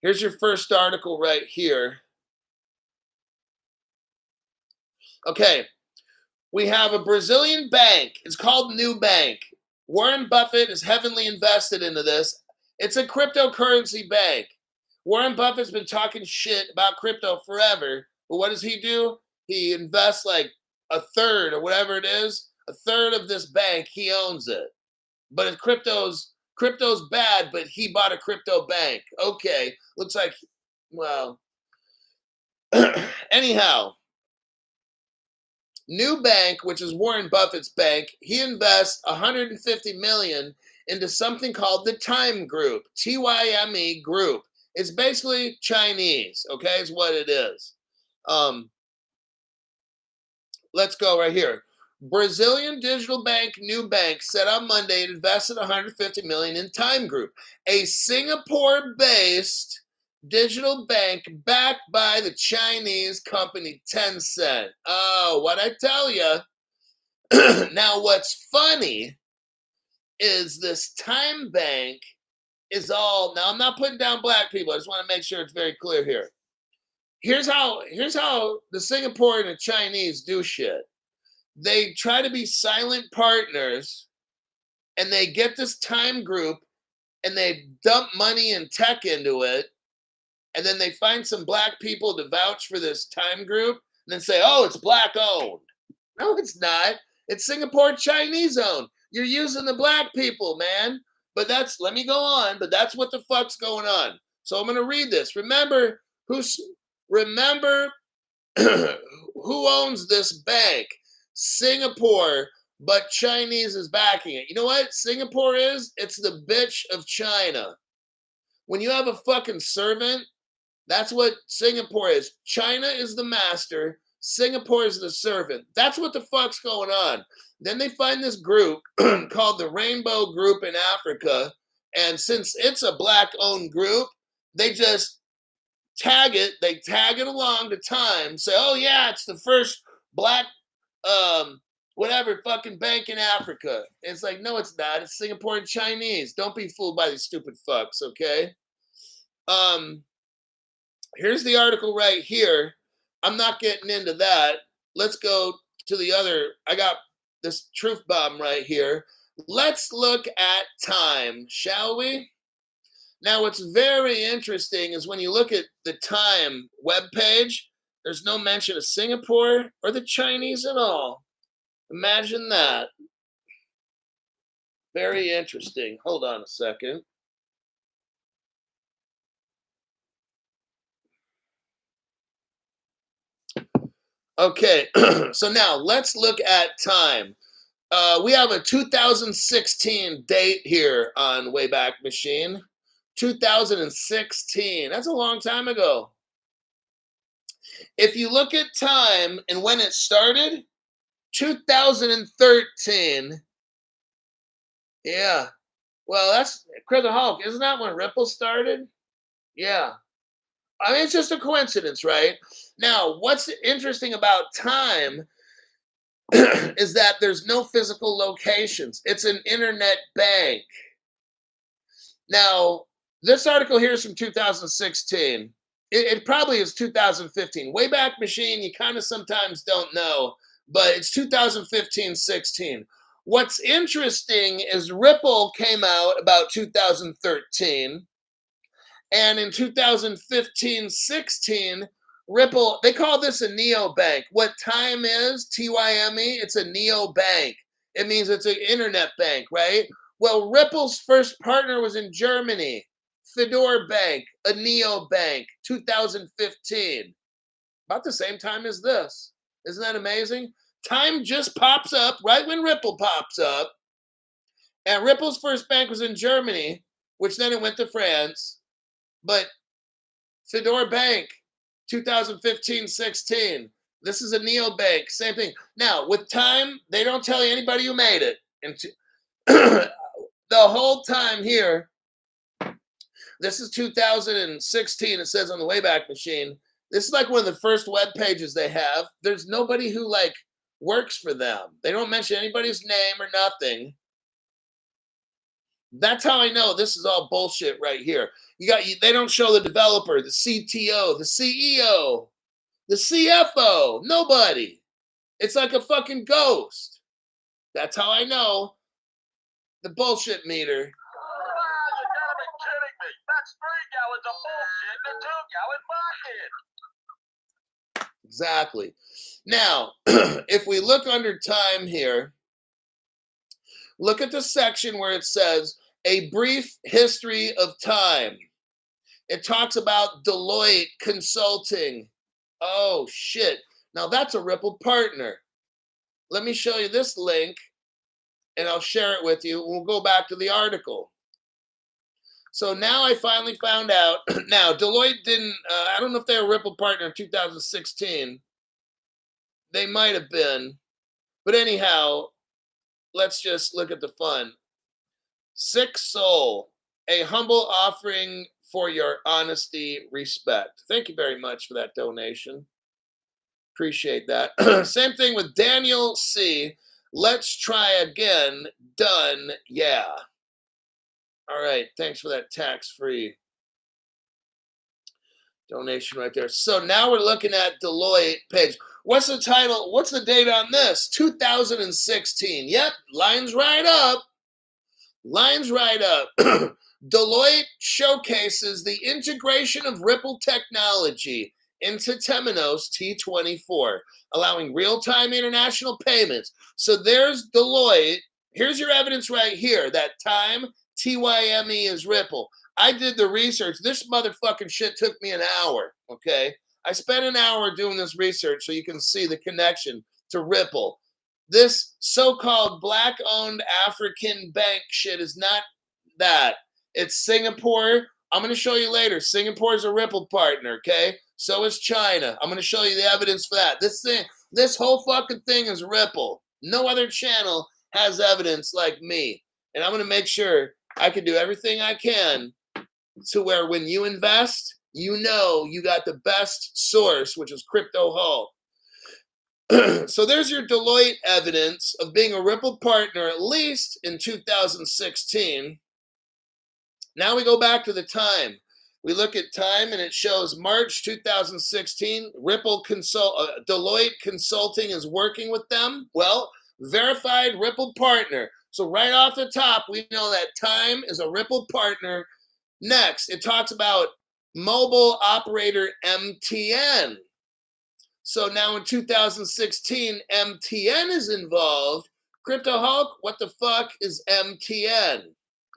Here's your first article right here. Okay, we have a Brazilian bank. It's called Nubank. Warren Buffett is heavily invested into this. It's a cryptocurrency bank. Warren Buffett's been talking shit about crypto forever, but what does he do? He invests like a third or whatever it is. A third of this bank, he owns it. But if crypto's bad, but he bought a crypto bank. Okay, looks like, well, anyhow, Nubank, which is Warren Buffett's bank, he invests $150 million into something called the Time Group, TYME Group. It's basically Chinese, okay, is what it is. Let's go right here. Brazilian digital bank Nubank said on Monday it invested $150 million in Time Group, a Singapore-based digital bank backed by the Chinese company Tencent. Oh, what I tell you. Now, what's funny is this Time Bank is all. Now, I'm not putting down black people. I just want to make sure it's very clear here. Here's how the Singaporean and Chinese do shit. They try to be silent partners, and they get this Time Group, and they dump money and tech into it, and then they find some black people to vouch for this Time Group, and then say, oh, it's black owned. No, it's not. It's Singapore Chinese owned. You're using the black people, man. But let me go on, but that's what the fuck's going on. So I'm going to read this. Remember who owns this bank? Singapore, but Chinese is backing it. You know what Singapore is? It's the bitch of China. When you have a fucking servant, that's what Singapore is. China is the master. Singapore is the servant. That's what the fuck's going on. Then they find this group called the Rainbow Group in Africa. And since it's a black-owned group, they just tag it. They tag it along to Time. Say, oh, yeah, it's the first black whatever fucking bank in Africa. And it's like, no, it's not. It's Singaporean Chinese. Don't be fooled by these stupid fucks, okay? Here's the article right here. I'm not getting into that. Let's go to the other. I got this truth bomb right here. Let's look at time, shall we? Now, what's very interesting is when you look at the time webpage, there's no mention of Singapore or the Chinese at all. Imagine that. Very interesting. Hold on a second. Okay, so now let's look at time. We have a 2016 date here on Wayback Machine. 2016. That's a long time ago. If you look at time and when it started, 2013. Yeah. Well, that's Crypto Hulk. Isn't that when Ripple started? Yeah. I mean, it's just a coincidence, right? Now, what's interesting about time is that there's no physical locations. It's an internet bank. Now, this article here is from 2016. It probably is 2015. Wayback Machine, you kind of sometimes don't know, but it's 2015-16. What's interesting is Ripple came out about 2013. And in 2015-16, Ripple, they call this a neobank. What time is, T-Y-M-E, it's a neobank. It means it's an internet bank, right? Well, Ripple's first partner was in Germany. Fedora Bank, a neobank, 2015. About the same time as this. Isn't that amazing? Time just pops up right when Ripple pops up. And Ripple's first bank was in Germany, which then it went to France. But Fedora Bank, 2015-16. This is a neobank, same thing. Now, with time, they don't tell you anybody who made it. And the whole time here, this is 2016, it says on the Wayback Machine. This is like one of the first web pages they have. There's nobody who like works for them. They don't mention anybody's name or nothing. That's how I know this is all bullshit right here. They don't show the developer, the CTO, the CEO, the CFO, nobody. It's like a fucking ghost. That's how I know the bullshit meter. You gotta be kidding me. That's 3 gallons of bullshit in a 2-gallon bucket. Exactly. Now, if we look under time here, look at the section where it says a brief history of time. It talks about Deloitte Consulting. Oh, shit. Now, that's a Ripple partner. Let me show you this link, and I'll share it with you. We'll go back to the article. So now I finally found out. Now, Deloitte didn't, I don't know if they were a Ripple partner in 2016. They might have been. But anyhow, let's just look at the fun. Sick Soul, a humble offering for your honesty, respect. Thank you very much for that donation. Appreciate that. Same thing with Daniel C. Let's try again. Done. Yeah. All right. Thanks for that tax-free donation right there. So now we're looking at Deloitte page. What's the title? What's the date on this? 2016. Yep. Lines right up. Lines right up. Deloitte showcases the integration of Ripple technology into Temenos T24, allowing real-time international payments. So there's Deloitte. Here's your evidence right here. That time, TYME is Ripple. I did the research. This motherfucking shit took me an hour, okay? I spent an hour doing this research so you can see the connection to Ripple. This so-called black-owned African bank shit is not that. It's Singapore. I'm going to show you later. Singapore is a Ripple partner, okay? So is China. I'm going to show you the evidence for that. This whole fucking thing is Ripple. No other channel has evidence like me. And I'm going to make sure I can do everything I can to where when you invest, you know you got the best source, which is Crypto Hulk. So there's your Deloitte evidence of being a Ripple partner, at least in 2016. Now we go back to the time. We look at time and it shows March 2016. Deloitte Consulting is working with them. Well, verified Ripple partner. So right off the top, we know that Time is a Ripple partner. Next, it talks about mobile operator MTN. So now in 2016, MTN is involved. Crypto Hulk, what the fuck is MTN?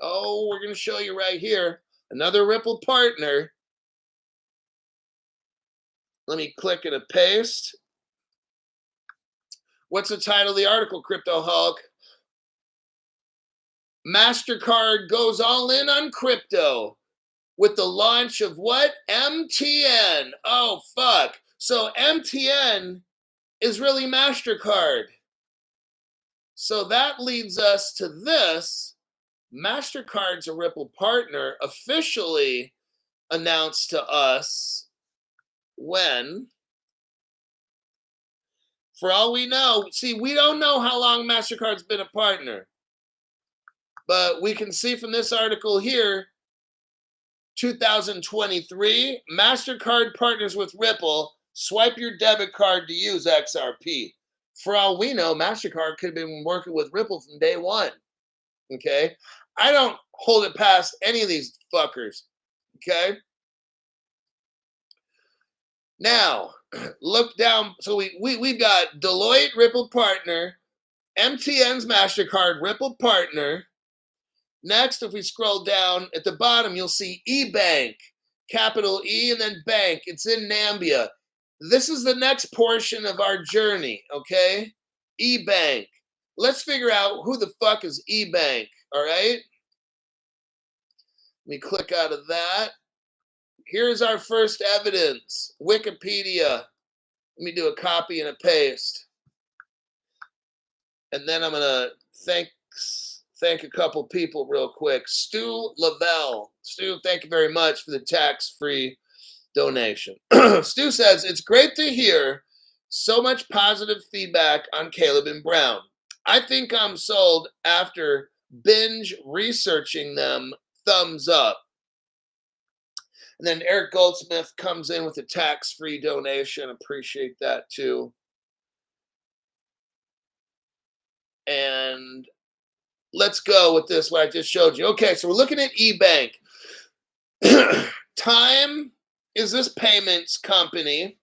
Oh, we're going to show you right here. Another Ripple partner. Let me click and paste. What's the title of the article, Crypto Hulk? MasterCard goes all in on crypto with the launch of what? MTN. Oh, fuck. So MTN is really MasterCard. So that leads us to this. MasterCard's a Ripple partner, officially announced to us when, for all we know, see, we don't know how long MasterCard's been a partner, but we can see from this article here, 2023, MasterCard partners with Ripple, swipe your debit card to use XRP. For all we know, MasterCard could have been working with Ripple from day one, okay? I don't hold it past any of these fuckers, okay? Now, look down. So we've got Deloitte Ripple partner, MTN's MasterCard Ripple partner. Next, if we scroll down at the bottom, you'll see eBank, capital E and then bank. It's in Nambia. This is the next portion of our journey, okay? eBank. Let's figure out who the fuck is eBank, all right? Let me click out of that. Here's our first evidence, Wikipedia. Let me do a copy and a paste. And then I'm going to thank a couple people real quick. Stu Lavelle. Stu, thank you very much for the tax-free donation. Stu says, it's great to hear so much positive feedback on Caleb and Brown. I think I'm sold after binge researching them. Thumbs up. And then Eric Goldsmith comes in with a tax-free donation. Appreciate that too. And let's go with this, what I just showed you. Okay, so we're looking at eBank. Time is this payments company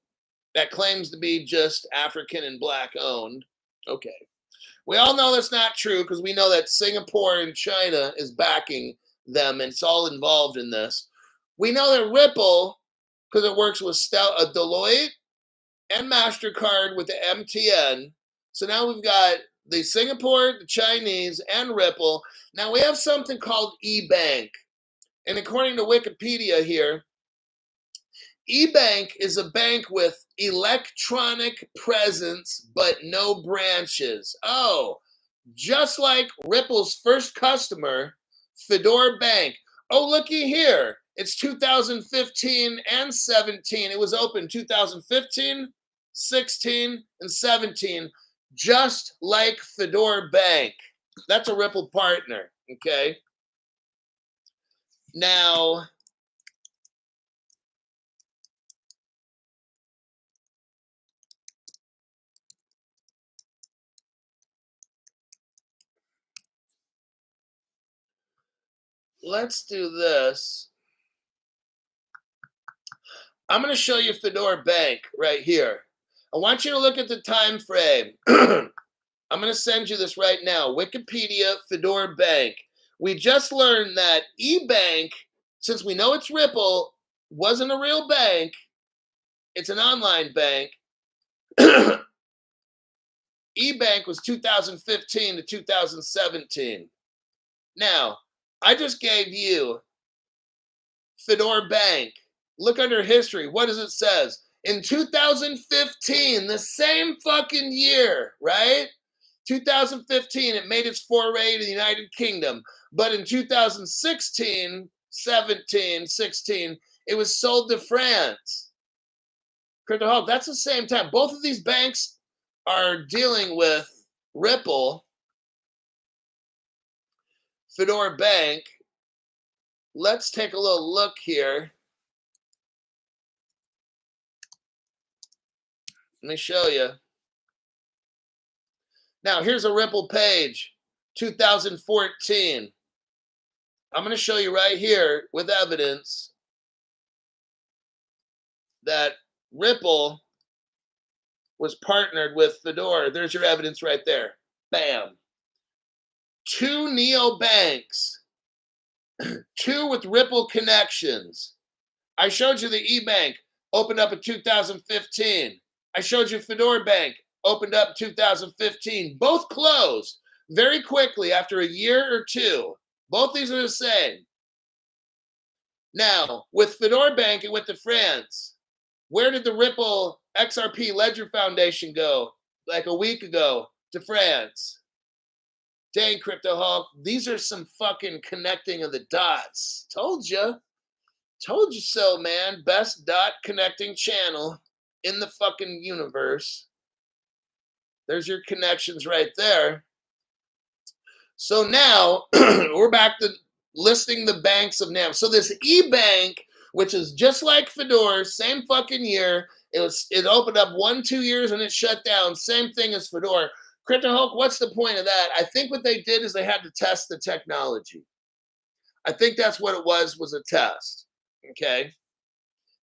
that claims to be just African and Black owned. Okay. We all know that's not true because we know that Singapore and China is backing them and it's all involved in this. We know that Ripple, because it works with Deloitte and MasterCard with the MTN. So now we've got the Singapore, the Chinese, and Ripple. Now we have something called eBank. And according to Wikipedia here, eBank is a bank with electronic presence but no branches. Oh, just like Ripple's first customer, Fedora Bank. Oh, looky here. It's 2015 and 17. It was open 2015, 16, and 17, just like Fedora Bank. That's a Ripple partner, okay? Now, let's do this. I'm going to show you Fedora Bank right here. I want you to look at the time frame. I'm going to send you this right now. Wikipedia, Fedora Bank. We just learned that eBank, since we know it's Ripple, wasn't a real bank. It's an online bank. eBank was 2015 to 2017. Now, I just gave you Fedora Bank. Look under history. What does it says? In 2015, the same fucking year, right? 2015, it made its foray to the United Kingdom. But in 2016, 17, 16, it was sold to France. Crypto Hulk, that's the same time. Both of these banks are dealing with Ripple, Fedora Bank. Let's take a little look here. Let me show you. Now, here's a Ripple page, 2014. I'm going to show you right here with evidence that Ripple was partnered with Fedora. There's your evidence right there. Bam. 2 neobanks, 2 with Ripple connections. I showed you the eBank, opened up in 2015. I showed you Fedora Bank, opened up in 2015. Both closed very quickly after a year or 2. Both these are the same. Now, with Fedora Bank, it went to France. Where did the Ripple XRP Ledger Foundation go like a week ago? To France. Dang, Crypto Hulk, these are some fucking connecting of the dots. Told you. Told you so, man. Best dot connecting channel in the fucking universe. There's your connections right there. So now we're back to listing the banks of NAM. So this eBank, which is just like Fedora, same fucking year. It opened up 1-2 years and it shut down. Same thing as Fedora. Crypto Hulk, what's the point of that? I think what they did is they had to test the technology. I think that's what it was a test. Okay?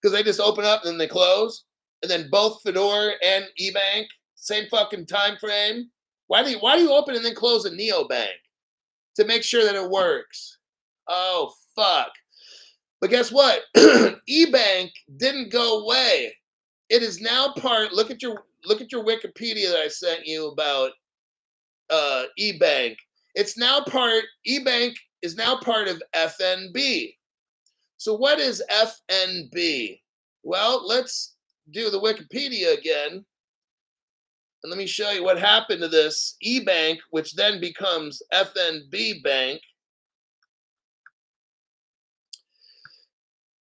Because they just open up and then they close. And then both Fedora and eBank, same fucking time frame. Why do you open and then close a neobank? To make sure that it works. Oh, fuck. But guess what? eBank didn't go away. It is now part, look at your Wikipedia that I sent you about eBank. eBank is now part of FNB. So what is FNB? Well, let's do the Wikipedia again. And let me show you what happened to this eBank, which then becomes FNB Bank.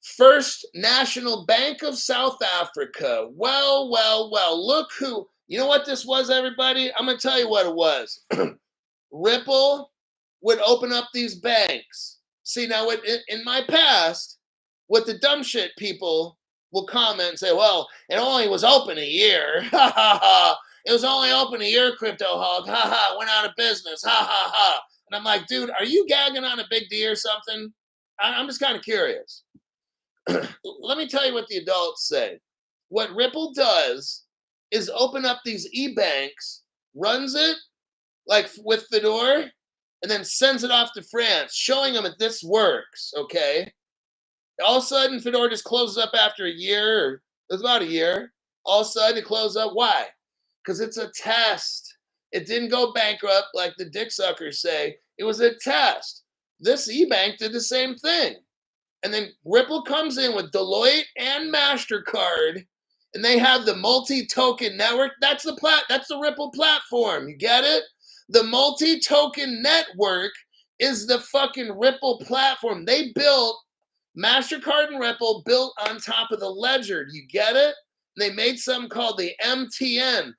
First National Bank of South Africa. Well, look who, you know what this was, everybody? I'm going to tell you what it was. Ripple would open up these banks. See, now in my past, what the dumb shit people will comment and say, well, it only was open a year. Ha, ha, ha. It was only open a year, Crypto Hog. Ha ha, went out of business. Ha ha ha. And I'm like, dude, are you gagging on a big D or something? I'm just kind of curious. Let me tell you what the adults say. What Ripple does is open up these e-banks, runs it like with Fedora, and then sends it off to France, showing them that this works, okay? All of a sudden, Fedora just closes up after a year, or it was about a year. All of a sudden, it closed up. Why? Because it's a test. It didn't go bankrupt like the dick suckers say. It was a test. This eBank did the same thing. And then Ripple comes in with Deloitte and MasterCard, and they have the multi-token network. That's the Ripple platform. You get it? The multi-token network is the fucking Ripple platform. They built MasterCard and Ripple built on top of the ledger. You get it? They made something called the MTN,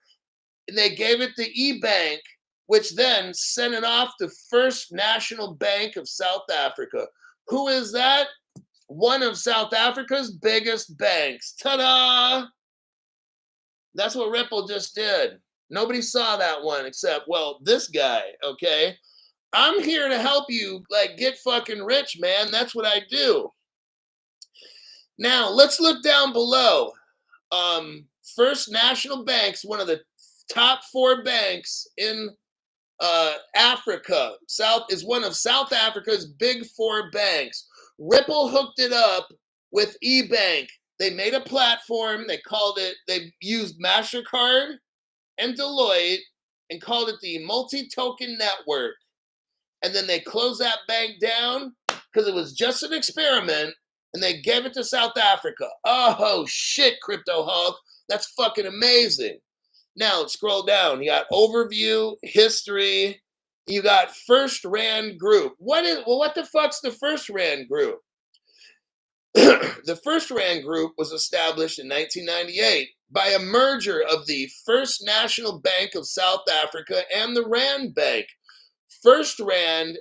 and they gave it to eBank, which then sent it off to First National Bank of South Africa. Who is that? One of South Africa's biggest banks. Ta-da! That's what Ripple just did. Nobody saw that one except, well, this guy, okay? I'm here to help you, like, get fucking rich, man. That's what I do. Now, let's look down below. First National Bank's one of the top 4 banks in Africa. Is one of South Africa's big 4 banks. Ripple hooked it up with eBank. They made a platform. They used MasterCard and Deloitte and called it the multi-token network. And then they closed that bank down because it was just an experiment, and they gave it to South Africa. Oh, shit, Crypto Hulk. That's fucking amazing. Now, let's scroll down. You got overview, history. You got First Rand Group. What the fuck's the First Rand Group? The First Rand Group was established in 1998 by a merger of the First National Bank of South Africa and the Rand Bank. First Rand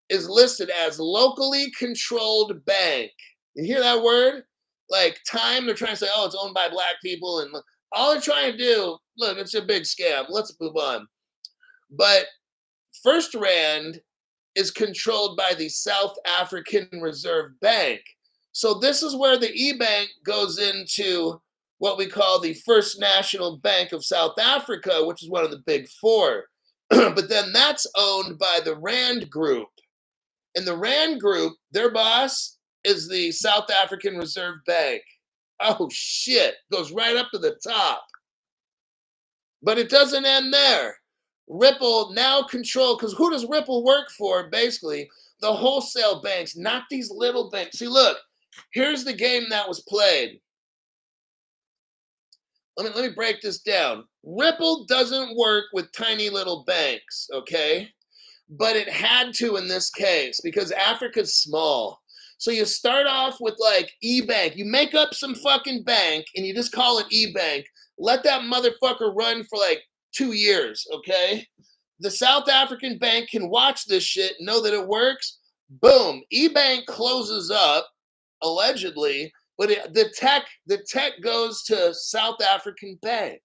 is listed as locally controlled bank. You hear that word? Like time, they're trying to say, oh, it's owned by black people. And all they're trying to do, look, it's a big scam. Let's move on. But First Rand is controlled by the South African Reserve Bank. So this is where the e-bank goes into what we call the First National Bank of South Africa, which is one of the big four. But then that's owned by the Rand Group. And the Rand Group, their boss is the South African Reserve Bank. Oh shit, goes right up to the top. But it doesn't end there. Ripple now control, because who does Ripple work for? Basically, the wholesale banks, not these little banks. See, look, here's the game that was played. Let me break this down. Ripple doesn't work with tiny little banks, okay? But it had to in this case because Africa's small. So you start off with like e-bank. You make up some fucking bank and you just call it e-bank. Let that motherfucker run for like 2 years, okay? The South African bank can watch this shit, know that it works. Boom, e-bank closes up, allegedly, but the tech goes to South African bank,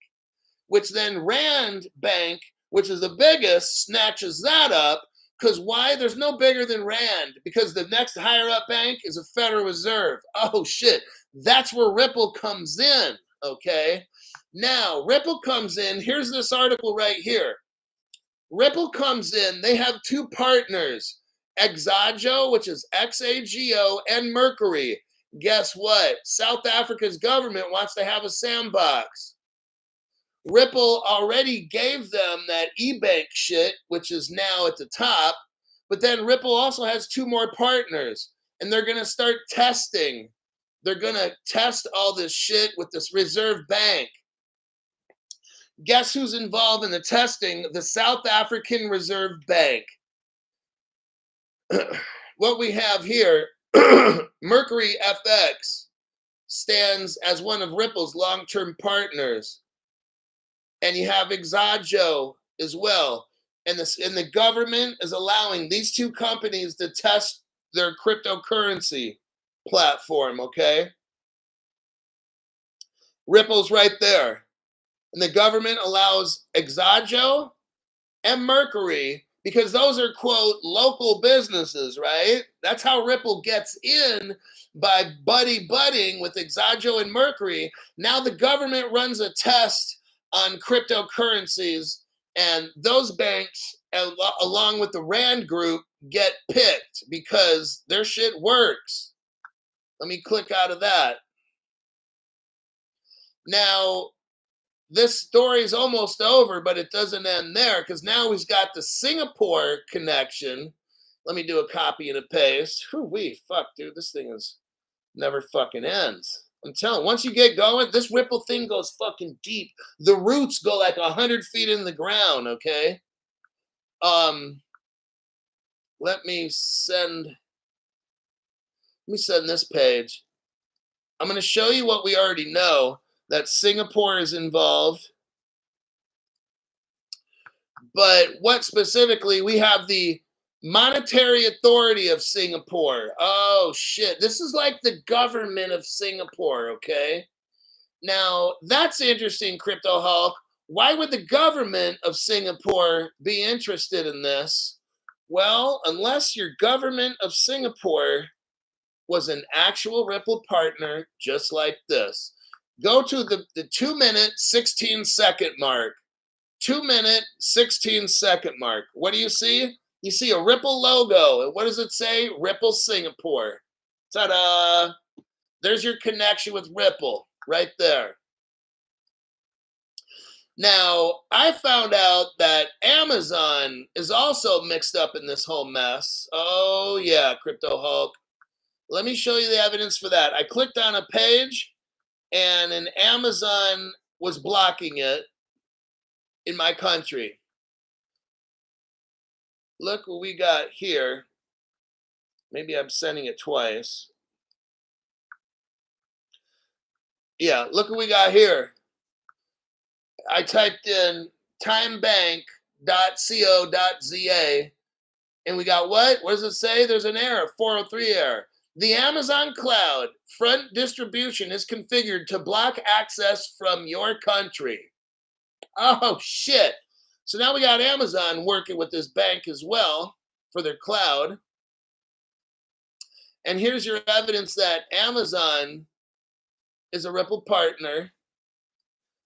which then Rand Bank, which is the biggest, snatches that up. Because why? There's no bigger than Rand. Because the next higher up bank is a Federal Reserve. Oh shit, that's where Ripple comes in, okay? Now, Ripple comes in, here's this article right here. Ripple comes in, they have 2 partners, Exago, which is XAGO, and Mercury. Guess what? South Africa's government wants to have a sandbox. Ripple already gave them that e-bank shit, which is now at the top, but then Ripple also has 2 more partners, and they're going to start testing. They're going to test all this shit with this Reserve Bank. Guess who's involved in the testing? The South African Reserve Bank. What we have here, Mercury FX stands as one of Ripple's long-term partners. And you have Exago as well. And the government is allowing these 2 companies to test their cryptocurrency platform, okay? Ripple's right there. And the government allows Exago and Mercury because those are, quote, local businesses, right? That's how Ripple gets in, by budding with Exago and Mercury. Now the government runs a test on cryptocurrencies, and those banks, along with the Rand Group, get picked because their shit works. Let me click out of that. Now, this story is almost over, but it doesn't end there because now we've got the Singapore connection. Let me do a copy and a paste. Whoo-wee, fuck, dude, this thing is never fucking ends. I'm telling you, once you get going, this Ripple thing goes fucking deep. The roots go like 100 feet in the ground, okay? Let me send this page. I'm going to show you what we already know, that Singapore is involved. But what specifically, we have the Monetary Authority of Singapore. Oh, shit. This is like the government of Singapore, okay? Now, that's interesting, Crypto Hulk. Why would the government of Singapore be interested in this? Well, unless your government of Singapore was an actual Ripple partner just like this. Go to the 2-minute, 16-second mark. 2-minute, 16-second mark. What do you see? You see a Ripple logo. And what does it say? Ripple Singapore. Ta-da! There's your connection with Ripple right there. Now, I found out that Amazon is also mixed up in this whole mess. Oh, yeah, Crypto Hulk. Let me show you the evidence for that. I clicked on a page, and an Amazon was blocking it in my country. Look what we got here. Maybe I'm sending it twice. Yeah, look what we got here. I typed in timebank.co.za, and we got what? What does it say? There's an error, 403 error. The Amazon Cloud front distribution is configured to block access from your country. Oh, shit. So now we got Amazon working with this bank as well for their cloud. And here's your evidence that Amazon is a Ripple partner.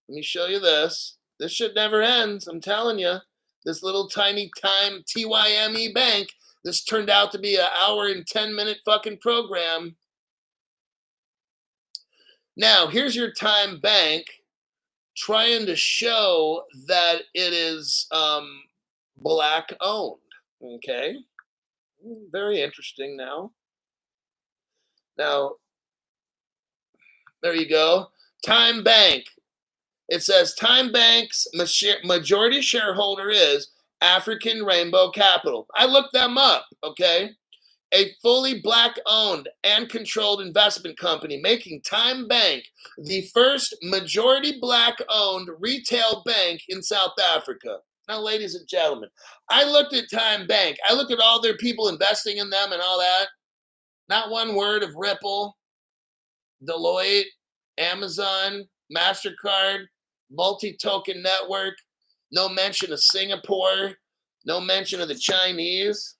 Let me show you this. This shit never ends, I'm telling you. This little tiny time TYME bank, this turned out to be an hour and 10-minute fucking program. Now, here's your time bank trying to show that it is black owned. Okay. Very interesting now. Now, there you go. Time Bank. It says Time Bank's majority shareholder is African Rainbow Capital. I looked them up, okay? A fully black-owned and controlled investment company, making Time Bank the first majority black-owned retail bank in South Africa. Now, ladies and gentlemen, I looked at Time Bank. I looked at all their people investing in them and all that. Not one word of Ripple, Deloitte, Amazon, MasterCard, multi-token network, no mention of Singapore, no mention of the Chinese.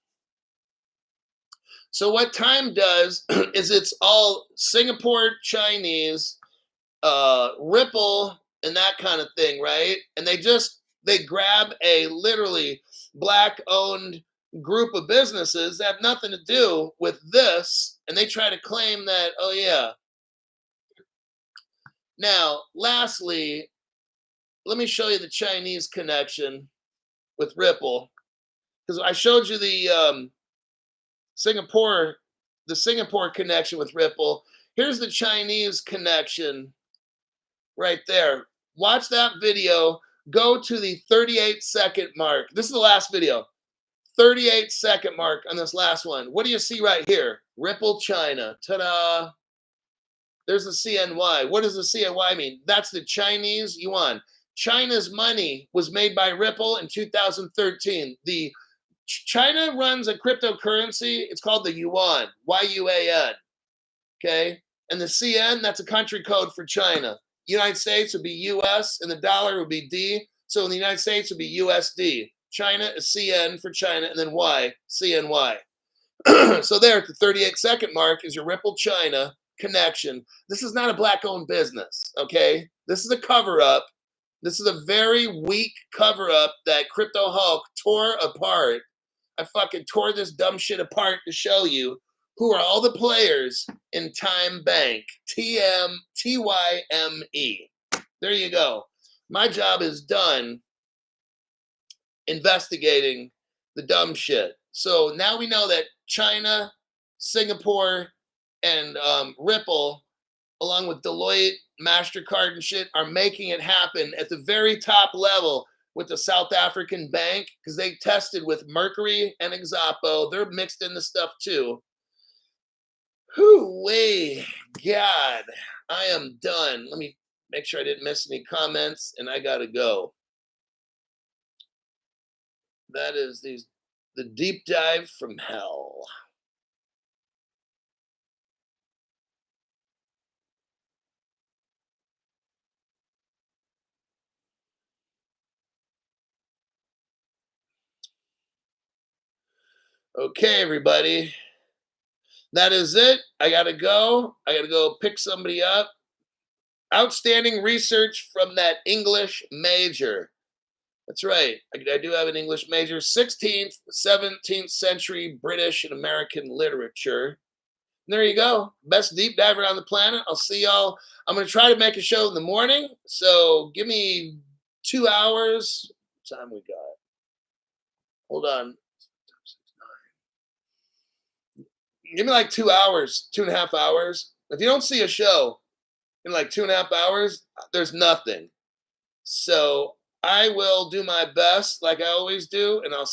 So what Time does is it's all Singapore, Chinese, Ripple, and that kind of thing, right? And they grab a literally black-owned group of businesses that have nothing to do with this, and they try to claim that, oh yeah. Now, lastly, let me show you the Chinese connection with Ripple, because I showed you the Singapore connection with Ripple. Here's the Chinese connection right there. Watch that video. Go to the 38-second mark. This is the last video. 38-second mark on this last one. What do you see right here? Ripple China. Ta-da. There's the CNY. What does the CNY mean? That's the Chinese yuan. China's money was made by Ripple in 2013. China runs a cryptocurrency. It's called the yuan, Y-U-A-N. Okay? And the CN, that's a country code for China. United States would be US, and the dollar would be D. So in the United States would be USD. China is CN for China, and then Y, CNY. So there at the 38-second mark is your Ripple China connection. This is not a black-owned business, okay? This is a cover-up. This is a very weak cover-up that Crypto Hulk tore apart. I fucking tore this dumb shit apart to show you who are all the players in Time Bank. T-Y-M-E. There you go. My job is done investigating the dumb shit. So now we know that China, Singapore, and Ripple, along with Deloitte, MasterCard and shit, are making it happen at the very top level with the South African bank, because they tested with Mercury and Exapo. They're mixed in the stuff too. Whoo-wee, God, I am done. Let me make sure I didn't miss any comments, and I gotta go. That is the deep dive from hell. Okay, everybody. That is it. I gotta go. I gotta go pick somebody up. Outstanding research from that English major. That's right. I do have an English major. 16th, 17th century British and American literature. And there you go. Best deep diver on the planet. I'll see y'all. I'm going to try to make a show in the morning. So give me 2 hours. What time we got? Hold on. Give me like 2 hours, 2.5 hours. If you don't see a show in like 2.5 hours, there's nothing. So I will do my best like I always do, and I'll